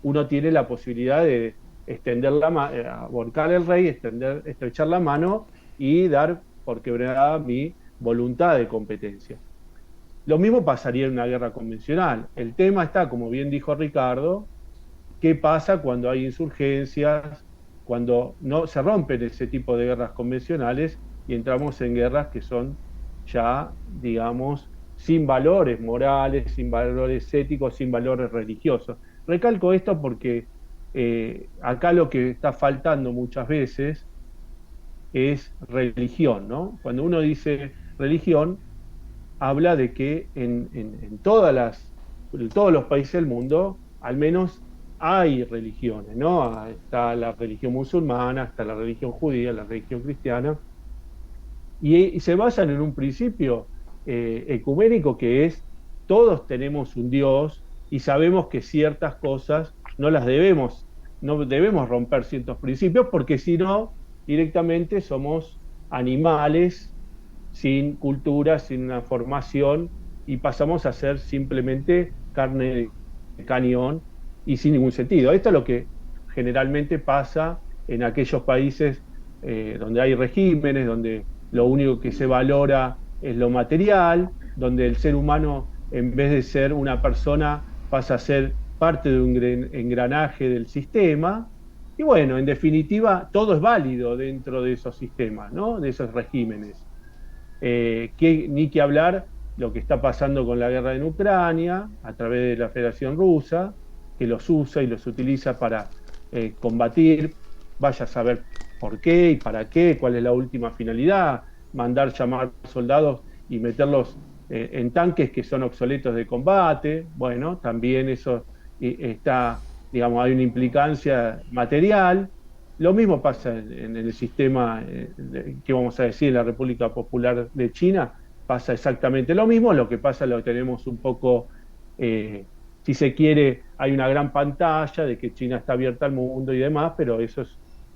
uno tiene la posibilidad de extender la mano, volcar el rey, estrechar la mano y dar por quebrada mi voluntad de competencia. Lo mismo pasaría en una guerra convencional. El tema está, como bien dijo Ricardo, qué pasa cuando hay insurgencias, cuando no se rompen ese tipo de guerras convencionales y entramos en guerras que son ya, digamos, sin valores morales, sin valores éticos, sin valores religiosos. Recalco esto porque acá lo que está faltando muchas veces es religión, ¿no? Cuando uno dice religión, habla de que en todos los países del mundo, al menos hay religiones, ¿no? Está la religión musulmana, está la religión judía, la religión cristiana, y se basan en un principio ecuménico que es todos tenemos un Dios y sabemos que ciertas cosas no debemos romper ciertos principios porque si no, directamente somos animales sin cultura, sin una formación y pasamos a ser simplemente carne de cañón y sin ningún sentido. Esto es lo que generalmente pasa en aquellos países donde hay regímenes, donde lo único que se valora es lo material, donde el ser humano, en vez de ser una persona, pasa a ser parte de un engranaje del sistema. Y bueno, en definitiva, todo es válido dentro de esos sistemas, ¿no? De esos regímenes. Ni que hablar lo que está pasando con la guerra en Ucrania, a través de la Federación Rusa, que los usa y los utiliza para combatir, vaya a saber por qué y para qué, cuál es la última finalidad, mandar llamar soldados y meterlos en tanques que son obsoletos de combate. Bueno, también eso está, digamos, hay una implicancia material. Lo mismo pasa en el sistema, que vamos a decir, en la República Popular de China, pasa exactamente lo mismo. Lo que pasa lo tenemos un poco, si se quiere, hay una gran pantalla de que China está abierta al mundo y demás, pero eso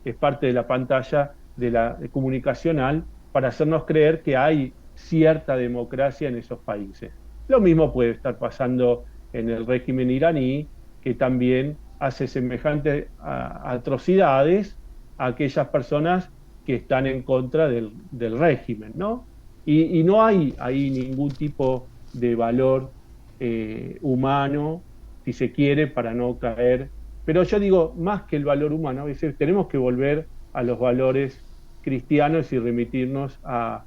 es parte de la pantalla de la comunicacional para hacernos creer que hay cierta democracia en esos países. Lo mismo puede estar pasando en el régimen iraní, que también hace semejantes atrocidades a aquellas personas que están en contra del régimen, ¿no? Y no hay ahí ningún tipo de valor humano, si se quiere, para no caer. Pero yo digo, más que el valor humano, a veces tenemos que volver a los valores cristianos y remitirnos a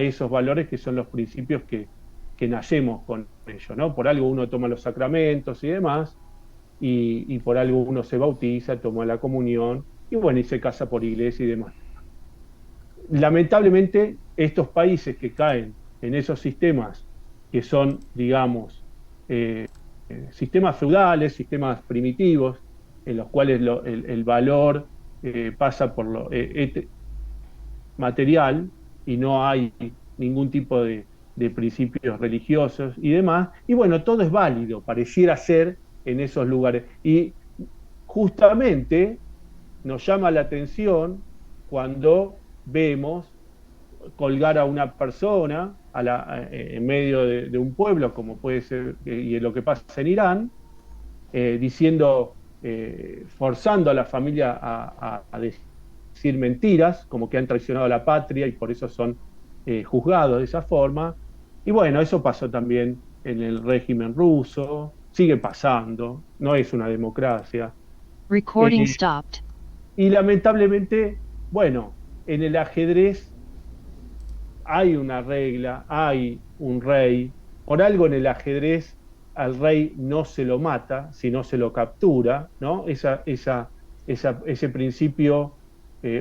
esos valores que son los principios que nacemos con ellos, ¿no? Por algo uno toma los sacramentos y demás, y por algo uno se bautiza, toma la comunión, y bueno, y se casa por iglesia y demás. Lamentablemente, estos países que caen en esos sistemas que son, digamos, sistemas feudales, sistemas primitivos, en los cuales el valor pasa por lo material y no hay ningún tipo de principios religiosos y demás, y bueno, todo es válido, pareciera ser en esos lugares. Y justamente nos llama la atención cuando vemos colgar a una persona en medio de un pueblo, como puede ser, y lo que pasa en Irán, diciendo, forzando a la familia a decir mentiras, como que han traicionado a la patria y por eso son juzgados de esa forma. Y bueno, eso pasó también en el régimen ruso, sigue pasando, no es una democracia. Recording stopped. Y lamentablemente, bueno, en el ajedrez hay una regla, hay un rey. Por algo en el ajedrez al rey no se lo mata, sino se lo captura, ¿no? Ese principio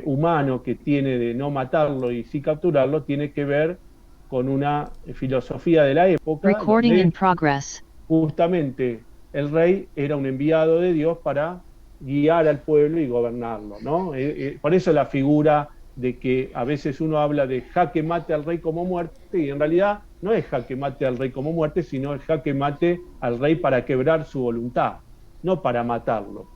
humano que tiene de no matarlo y sí capturarlo tiene que ver con una filosofía de la época Recording in donde progress. justamente el rey era un enviado de Dios para guiar al pueblo y gobernarlo, ¿no? Por eso la figura de que a veces uno habla de jaque mate al rey como muerte, y en realidad no es jaque mate al rey como muerte, sino es jaque mate al rey para quebrar su voluntad, no para matarlo.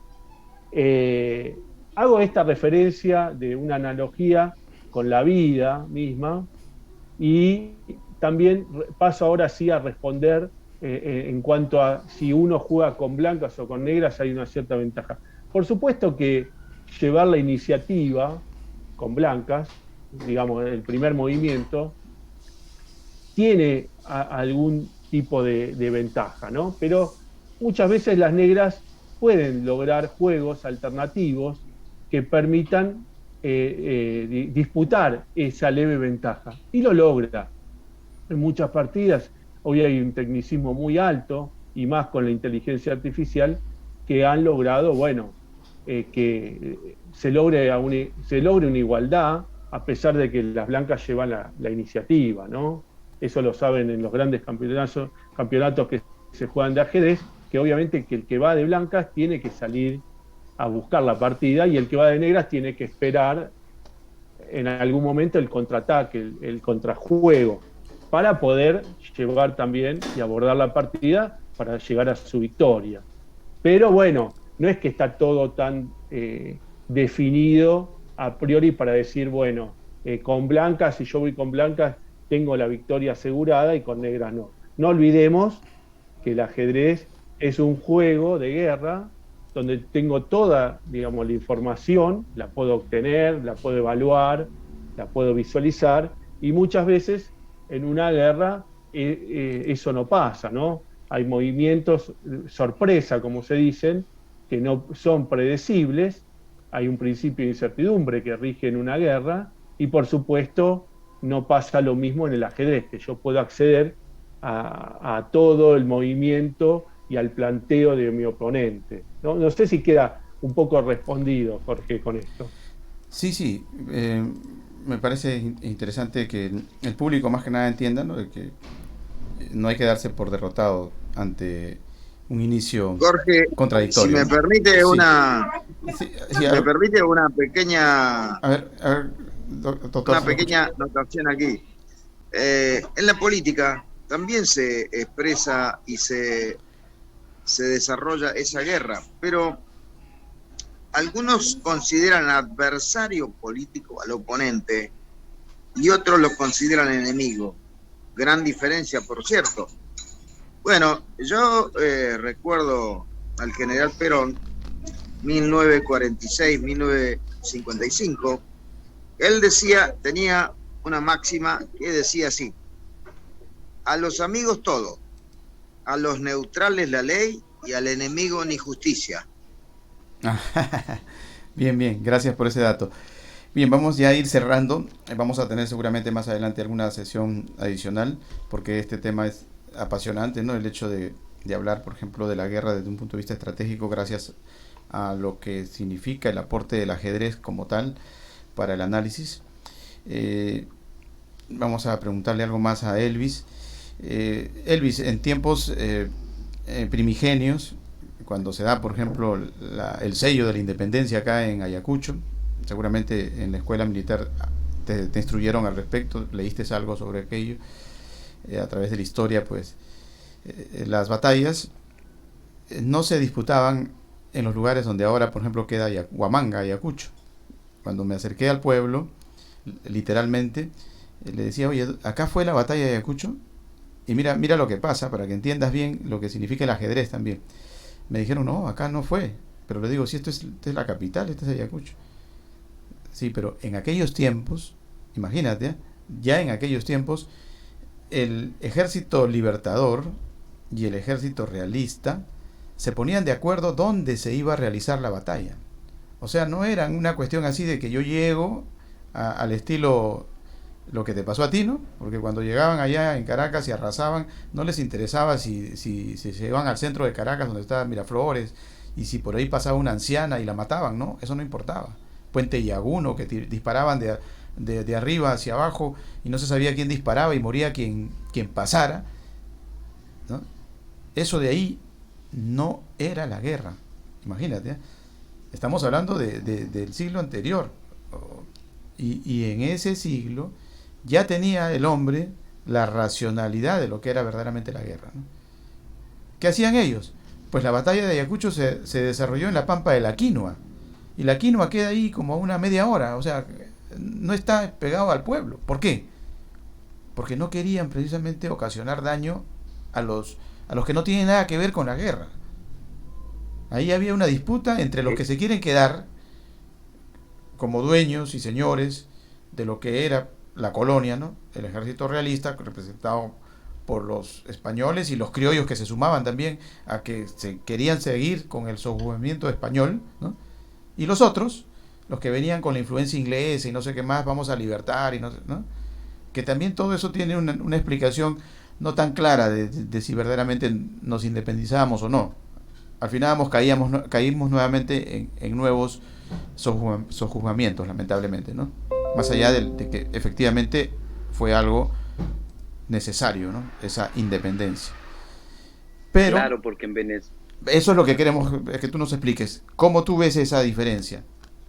Hago esta referencia de una analogía con la vida misma, y también paso ahora sí a responder en cuanto a si uno juega con blancas o con negras, hay una cierta ventaja. Por supuesto que llevar la iniciativa con blancas, digamos, el primer movimiento, tiene algún tipo de ventaja, ¿no? Pero muchas veces las negras pueden lograr juegos alternativos que permitan disputar esa leve ventaja. Y lo logra. En muchas partidas, hoy hay un tecnicismo muy alto, y más con la inteligencia artificial, que han logrado, bueno, que se logre una igualdad, a pesar de que las blancas llevan la iniciativa, ¿no? Eso lo saben en los grandes campeonatos que se juegan de ajedrez, que obviamente que el que va de blancas tiene que salir a buscar la partida, y el que va de negras tiene que esperar en algún momento el contraataque, el contrajuego, para poder llevar también y abordar la partida para llegar a su victoria. Pero bueno, no es que está todo tan definido a priori para decir, bueno, con blancas, si yo voy con blancas, tengo la victoria asegurada, y con negras no. No olvidemos que el ajedrez es un juego de guerra donde tengo toda, digamos, la información, la puedo obtener, la puedo evaluar, la puedo visualizar, y muchas veces en una guerra eso no pasa, ¿no? Hay movimientos sorpresa, como se dicen, que no son predecibles, hay un principio de incertidumbre que rige en una guerra, y por supuesto no pasa lo mismo en el ajedrez, que yo puedo acceder a todo el movimiento y al planteo de mi oponente. No sé si queda un poco respondido, Jorge, con esto. Sí, me parece interesante que el público más que nada entienda, ¿no?, de que no hay que darse por derrotado ante un inicio, Jorge, contradictorio. Si me permite me permite una pequeña, a ver, doctor, una pequeña anotación aquí. En la política también se expresa y se desarrolla esa guerra, pero algunos consideran adversario político al oponente y otros lo consideran enemigo. Gran diferencia, por cierto. Bueno, yo recuerdo al general Perón, 1946-1955, él tenía una máxima que decía así: a los amigos todo, a los neutrales la ley y al enemigo ni justicia. Bien, gracias por ese dato. Bien, vamos ya a ir cerrando. Vamos a tener seguramente más adelante alguna sesión adicional, porque este tema es apasionante, ¿no? El hecho de hablar, por ejemplo, de la guerra desde un punto de vista estratégico, gracias a lo que significa el aporte del ajedrez como tal para el análisis. Vamos a preguntarle algo más a Elvis. Elvis, en tiempos primigenios, cuando se da, por ejemplo, el sello de la independencia acá en Ayacucho, seguramente en la escuela militar te instruyeron al respecto, leíste algo sobre aquello, a través de la historia, pues las batallas no se disputaban en los lugares donde ahora, por ejemplo, queda Huamanga, Ayacucho. Cuando me acerqué al pueblo, literalmente, le decía, oye, acá fue la batalla de Ayacucho, y mira lo que pasa, para que entiendas bien lo que significa el ajedrez también. Me dijeron, no, acá no fue. Pero le digo, si esta es la capital, esta es Ayacucho. Sí, pero en aquellos tiempos, imagínate, ya en aquellos tiempos, el ejército libertador y el ejército realista se ponían de acuerdo dónde se iba a realizar la batalla. O sea, no era una cuestión así de que yo llego al estilo lo que te pasó a ti, ¿no? Porque cuando llegaban allá en Caracas y arrasaban, no les interesaba si se iban al centro de Caracas, donde estaba Miraflores, y si por ahí pasaba una anciana y la mataban, ¿no? Eso no importaba. Puente Yaguno, que disparaban de arriba hacia abajo y no se sabía quién disparaba y moría quien pasara, ¿no? Eso de ahí no era la guerra, imagínate, ¿eh? Estamos hablando del siglo anterior, y en ese siglo ya tenía el hombre la racionalidad de lo que era verdaderamente la guerra, ¿no? ¿Qué hacían ellos? Pues la batalla de Ayacucho se desarrolló en la pampa de la Quinua, y la Quinua queda ahí como a una media hora, o sea, no está pegado al pueblo. ¿Por qué? Porque no querían precisamente ocasionar daño a los que no tienen nada que ver con la guerra. Ahí había una disputa entre los que se quieren quedar como dueños y señores de lo que era la colonia, ¿no? El ejército realista, representado por los españoles y los criollos que se sumaban también a que se querían seguir con el sojuzgamiento español, ¿no? Y los otros, los que venían con la influencia inglesa y no sé qué más, vamos a libertar, y no, ¿no? Que también todo eso tiene una explicación no tan clara de si verdaderamente nos independizamos o no. Al final caímos nuevamente en nuevos sojuzgamientos, lamentablemente, ¿no? Más allá de que efectivamente fue algo necesario, ¿no? Esa independencia. Pero claro, porque en Venezuela... Eso es lo que queremos, que tú nos expliques. ¿Cómo tú ves esa diferencia?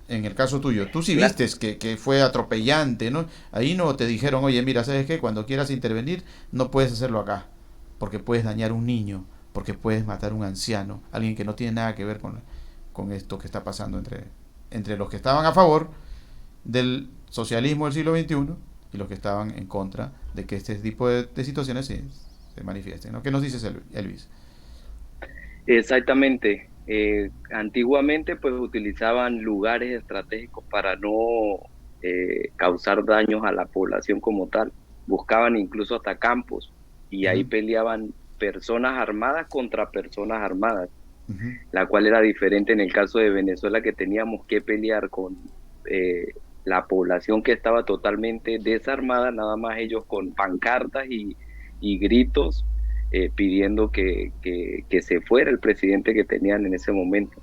En el caso tuyo, tú sí Claro. vistes que fue atropellante, ¿no? Ahí no te dijeron, oye, mira, ¿sabes qué? Cuando quieras intervenir, no puedes hacerlo acá, porque puedes dañar a un niño, porque puedes matar a un anciano, alguien que no tiene nada que ver con esto que está pasando entre los que estaban a favor del socialismo del siglo XXI y los que estaban en contra de que este tipo de situaciones se manifiesten, ¿no? ¿Qué nos dices, Elvis? Exactamente. Antiguamente pues utilizaban lugares estratégicos para no causar daños a la población como tal. Buscaban incluso hasta campos y ahí peleaban personas armadas contra personas armadas, la cual era diferente en el caso de Venezuela, que teníamos que pelear con la población que estaba totalmente desarmada, nada más ellos con pancartas y gritos pidiendo que se fuera el presidente que tenían en ese momento.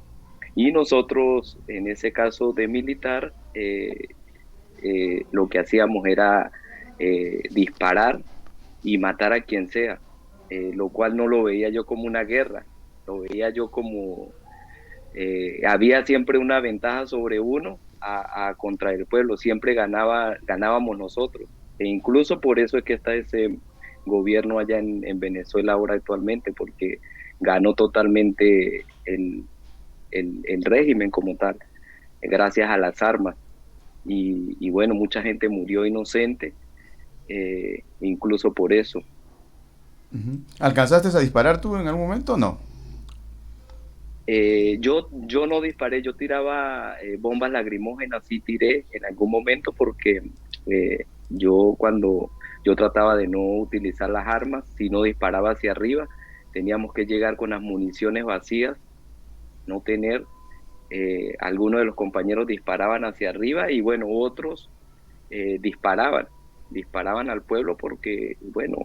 Y nosotros, en ese caso de militar, lo que hacíamos era disparar y matar a quien sea, lo cual no lo veía yo como una guerra, lo veía yo como había siempre una ventaja sobre uno contra el pueblo, siempre ganábamos nosotros, e incluso por eso es que está ese gobierno allá en Venezuela ahora actualmente, porque ganó totalmente el régimen como tal, gracias a las armas, y bueno, mucha gente murió inocente, incluso por eso. ¿Alcanzaste a disparar tú en algún momento o no? Yo no disparé, yo tiraba bombas lacrimógenas, sí tiré en algún momento, porque yo cuando yo trataba de no utilizar las armas, si no disparaba hacia arriba, teníamos que llegar con las municiones vacías, no tener, algunos de los compañeros disparaban hacia arriba y bueno, otros disparaban al pueblo porque, bueno,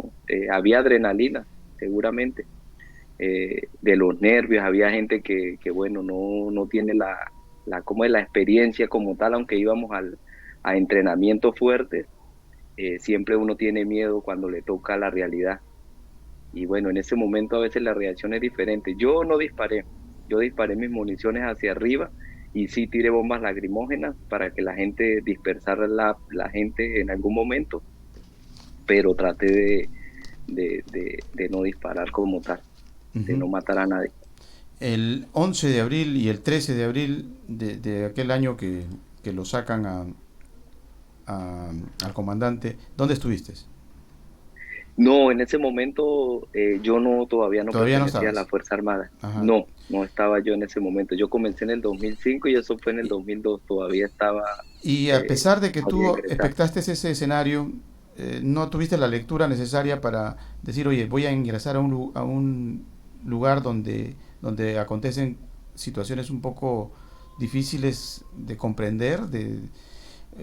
había adrenalina, seguramente. De los nervios, había gente que bueno, no tiene como es la experiencia como tal, aunque íbamos a entrenamientos fuertes, siempre uno tiene miedo cuando le toca la realidad. Y bueno, en ese momento a veces la reacción es diferente. Yo no disparé, yo disparé mis municiones hacia arriba y sí tiré bombas lacrimógenas para que la gente dispersara la gente en algún momento, pero traté de no disparar como tal, de no matar a nadie. El 11 de abril y el 13 de abril de aquel año que lo sacan al comandante, ¿dónde estuviste? No, en ese momento yo todavía no pertenecía a la estabas? Fuerza Armada. Ajá. No estaba yo en ese momento. Yo comencé en el 2005 y eso fue en el 2002. Todavía estaba... Y a pesar de que había tú ingresado. expectaste ese escenario, no tuviste la lectura necesaria para decir, oye, voy a ingresar a un lugar donde acontecen situaciones un poco difíciles de comprender,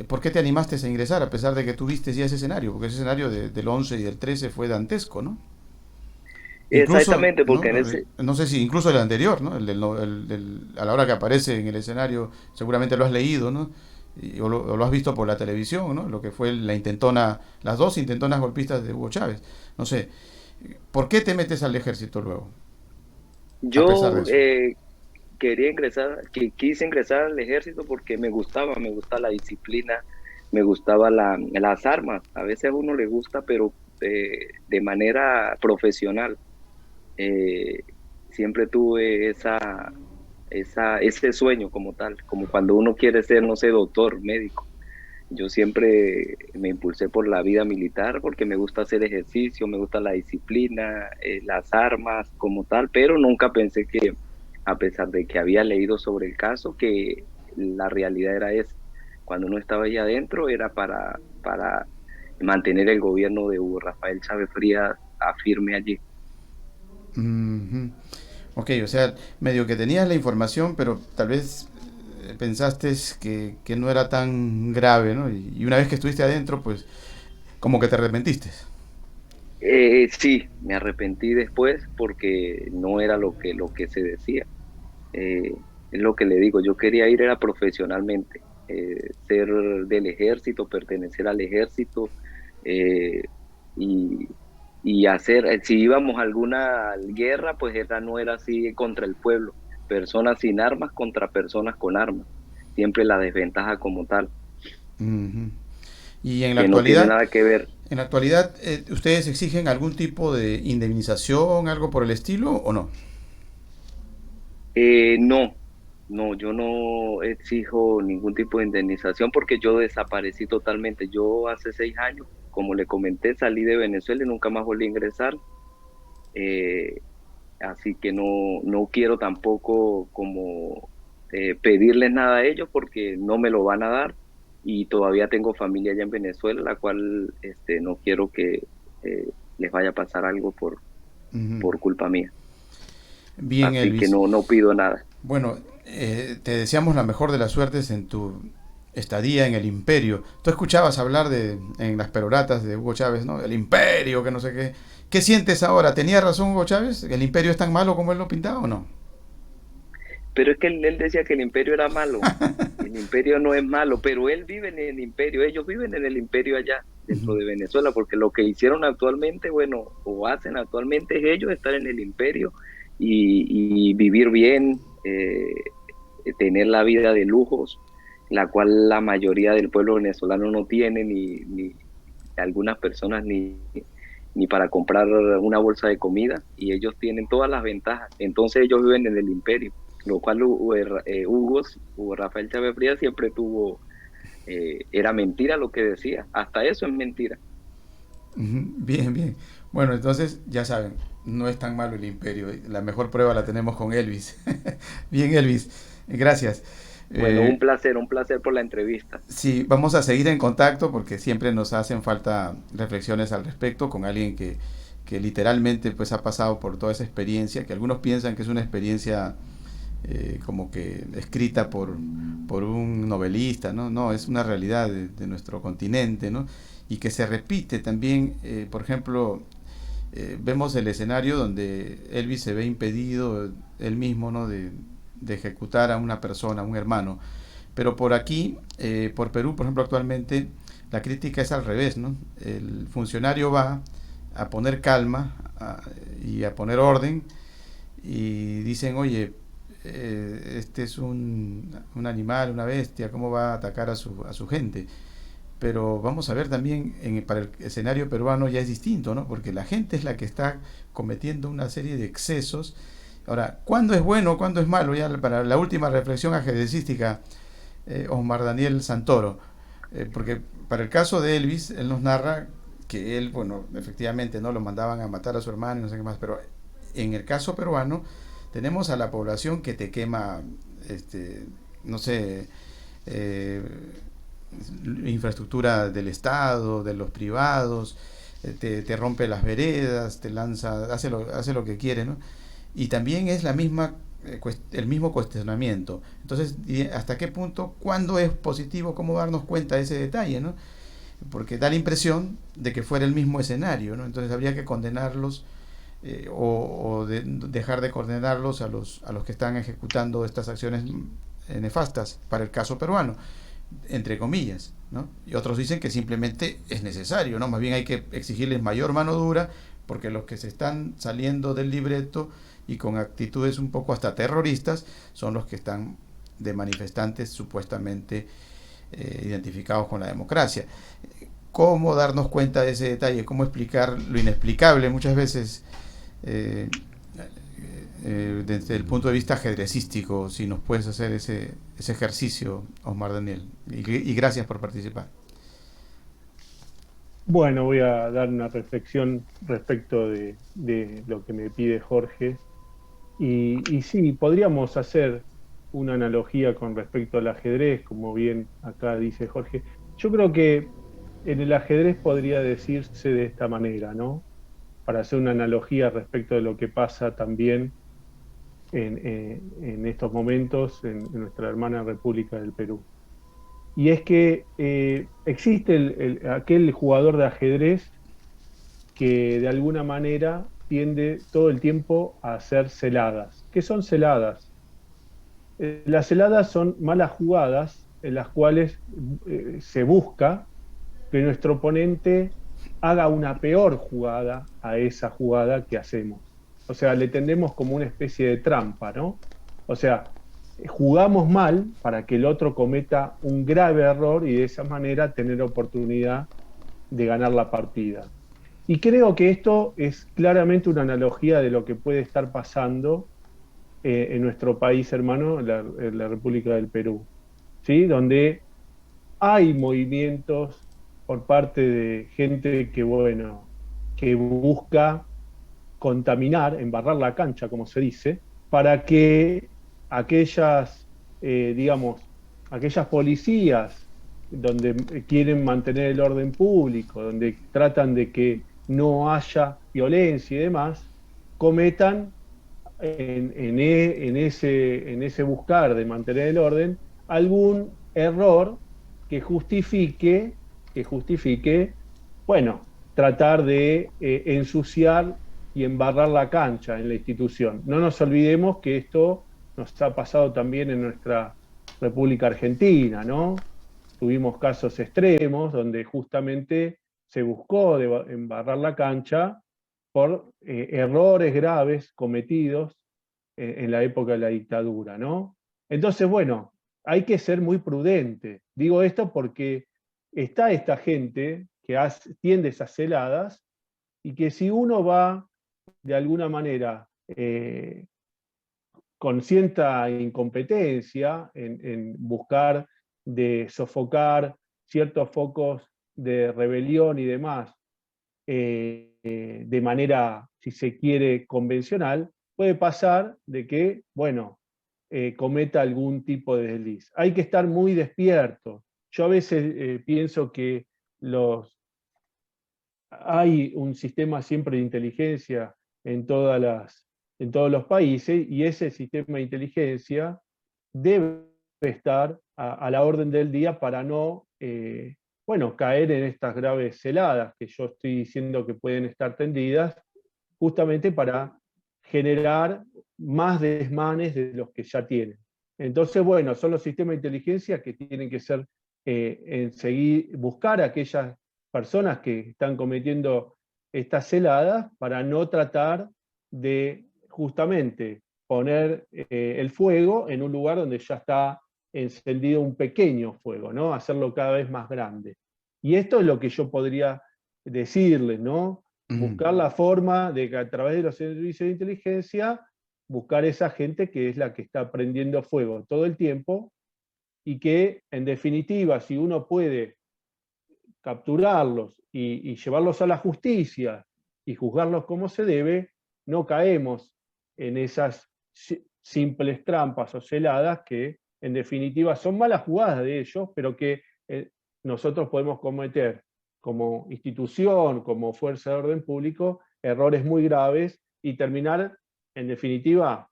¿Por qué te animaste a ingresar a pesar de que tuviste ya ese escenario? Porque ese escenario del 11 y del 13 fue dantesco, ¿no? Incluso, Exactamente, ¿no? porque en ese, No sé si incluso el anterior, ¿no? A la hora que aparece en el escenario, seguramente lo has leído, ¿no? O lo has visto por la televisión, ¿no? Lo que fue la intentona, las dos intentonas golpistas de Hugo Chávez. No sé, ¿por qué te metes al ejército luego? A pesar de yo eso. quise ingresar al ejército porque me gusta la disciplina, me gustaba las armas. A veces a uno le gusta, pero de manera profesional. Eh, Siempre tuve ese sueño como tal, como cuando uno quiere ser, no sé, doctor, médico. Yo siempre me impulsé por la vida militar porque me gusta hacer ejercicio, me gusta la disciplina, las armas como tal, pero nunca pensé que, a pesar de que había leído sobre el caso, que la realidad era esa. Cuando uno estaba ahí adentro era para mantener el gobierno de Hugo Rafael Chávez Frías a firme allí. Ujú. Ok, o sea, medio que tenías la información, pero tal vez pensaste que no era tan grave, ¿no? Y una vez que estuviste adentro, pues como que te arrepentiste. Sí, me arrepentí después porque no era lo que se decía. Eh, es lo que le digo, yo quería ir era profesionalmente, ser del ejército, pertenecer al ejército, eh, y, y hacer, si íbamos a alguna guerra, pues no era así contra el pueblo, personas sin armas contra personas con armas, siempre la desventaja como tal, Ujú. Y que no tiene nada que ver. en la actualidad, ¿ustedes exigen algún tipo de indemnización, algo por el estilo, o no? No, no, yo no exijo ningún tipo de indemnización porque yo desaparecí totalmente. Yo hace 6 años, como le comenté, salí de Venezuela y nunca más volví a ingresar. eh, Así que no quiero tampoco como pedirles nada a ellos porque no me lo van a dar y todavía tengo familia allá en Venezuela, la cual no quiero que les vaya a pasar algo Ujú. por culpa mía. Bien, Así que Elvis. no pido nada. Bueno, te deseamos la mejor de las suertes en tu estadía en el imperio. Tú escuchabas hablar en las peroratas de Hugo Chávez, ¿no? El imperio, que no sé qué. ¿Qué sientes ahora? ¿Tenía razón Hugo Chávez? ¿El imperio es tan malo como él lo pintaba o no? Pero es que él decía que el imperio era malo. El imperio no es malo, pero él vive en el imperio, ellos viven en el imperio allá, dentro Ujú. de Venezuela, porque lo que hicieron actualmente, bueno, o hacen actualmente es ellos estar en el imperio y vivir bien, tener la vida de lujos, la cual la mayoría del pueblo venezolano no tiene, ni algunas personas ni para comprar una bolsa de comida, y ellos tienen todas las ventajas. Entonces ellos viven en el imperio, lo cual Hugo Rafael Chávez Frías siempre tuvo, era mentira lo que decía, hasta eso es mentira. Ujú. Bien, bien. Bueno, entonces ya saben, no es tan malo el imperio. La mejor prueba la tenemos con Elvis. Bien, Elvis, gracias. Bueno, Eh, un placer por la entrevista. Sí, vamos a seguir en contacto porque siempre nos hacen falta reflexiones al respecto con alguien que literalmente pues ha pasado por toda esa experiencia, que algunos piensan que es una experiencia como que escrita por un novelista, ¿no? No, es una realidad de nuestro continente, ¿no? Y que se repite también, por ejemplo, vemos el escenario donde Elvis se ve impedido él mismo, ¿no? De ejecutar a una persona, a un hermano. Pero por aquí, por Perú, por ejemplo, actualmente, la crítica es al revés, ¿no? El funcionario va a poner calma y a poner orden y dicen, oye, este es un animal, una bestia, ¿cómo va a atacar a su gente? Pero vamos a ver también, para el escenario peruano ya es distinto, ¿no? Porque la gente es la que está cometiendo una serie de excesos. Ahora, ¿cuándo es bueno, cuándo es malo? Ya para la última reflexión ajedrecística, Osmar Daniel Santoro, porque para el caso de Elvis, él nos narra que él, bueno, efectivamente no lo mandaban a matar a su hermano y no sé qué más, pero en el caso peruano tenemos a la población que te quema, no sé, eh, infraestructura del Estado, de los privados, te rompe las veredas, te lanza, hace lo que quiere, ¿no? Y también es la misma el mismo cuestionamiento. Entonces, ¿hasta qué punto, cuándo es positivo, cómo darnos cuenta de ese detalle, ¿no? Porque da la impresión de que fuera el mismo escenario, ¿no? Entonces habría que condenarlos dejar de condenarlos a los que están ejecutando estas acciones nefastas para el caso peruano, entre comillas, ¿no? Y otros dicen que simplemente es necesario, ¿no? Más bien hay que exigirles mayor mano dura, porque los que se están saliendo del libreto y con actitudes un poco hasta terroristas son los que están de manifestantes supuestamente identificados con la democracia. ¿Cómo darnos cuenta de ese detalle? ¿Cómo explicar lo inexplicable muchas veces desde el punto de vista ajedrecístico? Si nos puedes hacer ese ejercicio, Osmar Daniel. Y gracias por participar. Bueno, voy a dar una reflexión respecto de lo que me pide Jorge. Y sí, podríamos hacer una analogía con respecto al ajedrez, como bien acá dice Jorge. Yo creo que en el ajedrez podría decirse de esta manera, ¿no? Para hacer una analogía respecto de lo que pasa también en estos momentos en nuestra hermana República del Perú. Y es que existe aquel jugador de ajedrez que de alguna manera tiende todo el tiempo a hacer celadas. ¿Qué son celadas? Las celadas son malas jugadas en las cuales se busca que nuestro oponente haga una peor jugada a esa jugada que hacemos. O sea, le tendemos como una especie de trampa, ¿no? O sea, jugamos mal para que el otro cometa un grave error y de esa manera tener oportunidad de ganar la partida. Y creo que esto es claramente una analogía de lo que puede estar pasando en nuestro país hermano, en la República del Perú, ¿sí? Donde hay movimientos por parte de gente que, bueno, que busca contaminar, embarrar la cancha, como se dice, para que aquellas, digamos, aquellas policías donde quieren mantener el orden público, donde tratan de que no haya violencia y demás, cometan en ese buscar de mantener el orden algún error que justifique, bueno, tratar de ensuciar y embarrar la cancha en la institución. No nos olvidemos que esto nos ha pasado también en nuestra República Argentina, ¿no? Tuvimos casos extremos donde justamente se buscó embarrar la cancha por errores graves cometidos en la época de la dictadura, ¿no? Entonces, bueno, hay que ser muy prudente. Digo esto porque está esta gente que tiende esas celadas y que si uno va de alguna manera con cierta incompetencia en buscar de sofocar ciertos focos de rebelión y demás de manera, si se quiere, convencional, puede pasar de que, bueno, cometa algún tipo de desliz. Hay que estar muy despierto. Yo a veces pienso que hay un sistema siempre de inteligencia en en todos los países, y ese sistema de inteligencia debe estar a la orden del día para no, bueno, caer en estas graves celadas que yo estoy diciendo que pueden estar tendidas, justamente para generar más desmanes de los que ya tienen. Entonces, bueno, son los sistemas de inteligencia que tienen que ser, buscar a aquellas personas que están cometiendo estas celadas para no tratar de justamente poner el fuego en un lugar donde ya está encendido un pequeño fuego, ¿no? Hacerlo cada vez más grande. Y esto es lo que yo podría decirles, ¿no? Buscar la forma de que a través de los servicios de inteligencia, buscar esa gente que es la que está prendiendo fuego todo el tiempo y que, en definitiva, si uno puede capturarlos y llevarlos a la justicia y juzgarlos como se debe, no caemos en esas simples trampas o celadas que en definitiva son malas jugadas de ellos, pero que nosotros podemos cometer como institución, como fuerza de orden público, errores muy graves y terminar en definitiva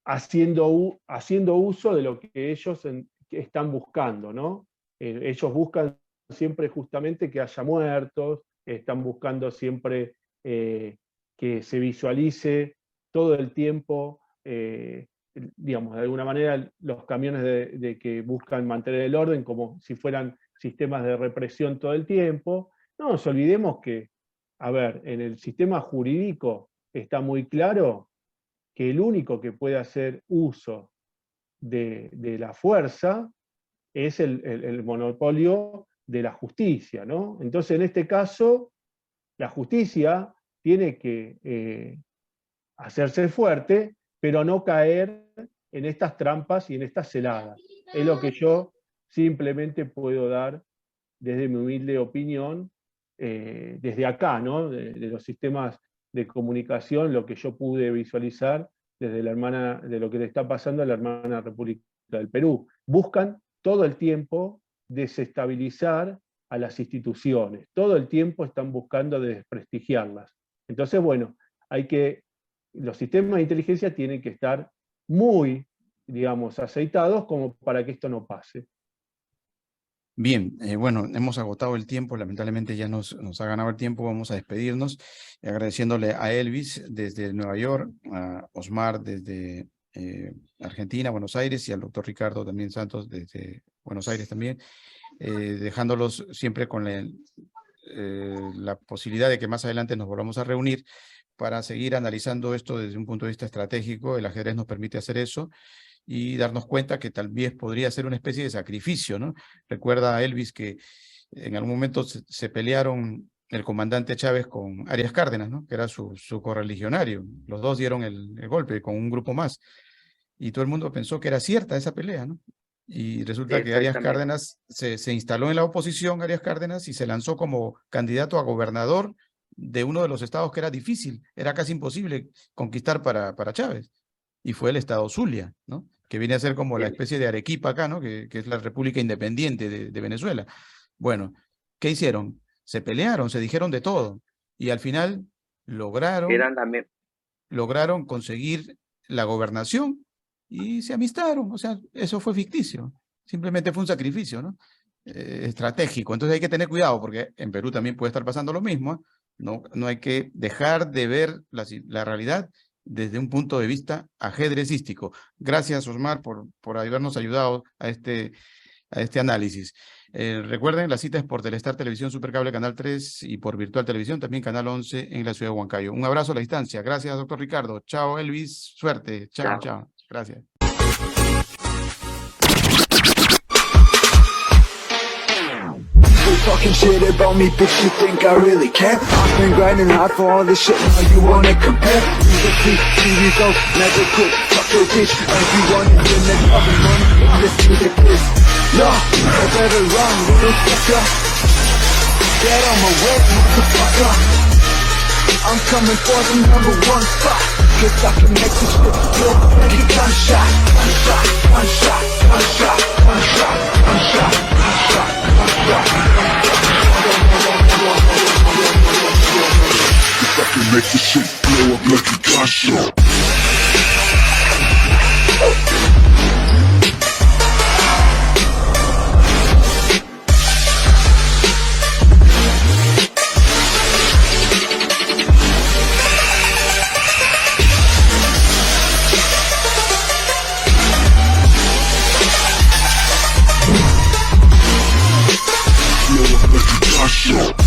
haciendo uso de lo que ellos están buscando, ¿no? Ellos buscan siempre justamente que haya muertos, están buscando siempre que se visualice todo el tiempo, digamos, de alguna manera, los camiones de que buscan mantener el orden como si fueran sistemas de represión todo el tiempo. No nos olvidemos que, a ver, en el sistema jurídico está muy claro que el único que puede hacer uso de la fuerza es el monopolio de la justicia, ¿no? Entonces, en este caso, la justicia tiene que hacerse fuerte, pero no caer en estas trampas y en estas celadas. Es lo que yo simplemente puedo dar desde mi humilde opinión, desde acá, ¿no? De los sistemas de comunicación, lo que yo pude visualizar desde de lo que le está pasando a la hermana República del Perú. Buscan todo el tiempo desestabilizar a las instituciones, todo el tiempo están buscando desprestigiarlas. Entonces, bueno, los sistemas de inteligencia tienen que estar muy, digamos, aceitados como para que esto no pase. Bien, bueno, hemos agotado el tiempo, lamentablemente ya nos ha ganado el tiempo, vamos a despedirnos, agradeciéndole a Elvis desde Nueva York, a Osmar desde Argentina, Buenos Aires, y al doctor Ricardo también Santos desde Buenos Aires también, dejándolos siempre con la posibilidad de que más adelante nos volvamos a reunir para seguir analizando esto desde un punto de vista estratégico. El ajedrez nos permite hacer eso y darnos cuenta que tal vez podría ser una especie de sacrificio, ¿no? Recuerda a Elvis que en algún momento se pelearon el comandante Chávez con Arias Cárdenas, ¿no? Que era su correligionario. Los dos dieron el golpe con un grupo más. Y todo el mundo pensó que era cierta esa pelea, ¿no? Y resulta que Arias Cárdenas se instaló en la oposición, Arias Cárdenas, y se lanzó como candidato a gobernador de uno de los estados que era difícil, era casi imposible conquistar para Chávez. Y fue el estado Zulia, ¿no? Que viene a ser como la especie de Arequipa acá, ¿no? Que es la República Independiente de Venezuela. Bueno, ¿qué hicieron? Se pelearon, se dijeron de todo. Y al final lograron conseguir la gobernación y se amistaron. O sea, eso fue ficticio. Simplemente fue un sacrificio, ¿no? Estratégico. Entonces hay que tener cuidado porque en Perú también puede estar pasando lo mismo, ¿eh? No hay que dejar de ver la realidad desde un punto de vista ajedrecístico. Gracias, Osmar, por habernos ayudado a este análisis. Recuerden, la cita es por Telestar Televisión Supercable Canal 3 y por Virtual Televisión, también Canal 11 en la ciudad de Huancayo. Un abrazo a la distancia. Gracias, doctor Ricardo. Chao, Elvis. Suerte. Chao, chao. Gracias. Talking shit about me, bitch, you think I really care? I've been grinding hard for all this shit, now you wanna compare? Music, see results, never quit, fuck your bitch. If you want it, then let's fucking money, let's do the kiss. No, I better run, little fucker. Get on my way, motherfucker. I'm coming for the #1 spot, cause I can make this shit look like a gunshot. Gunshot, gunshot, gunshot, gunshot, gunshot, gunshot, gunshot. I can make this shit blow up like a gunshot. Blow up like a gunshot.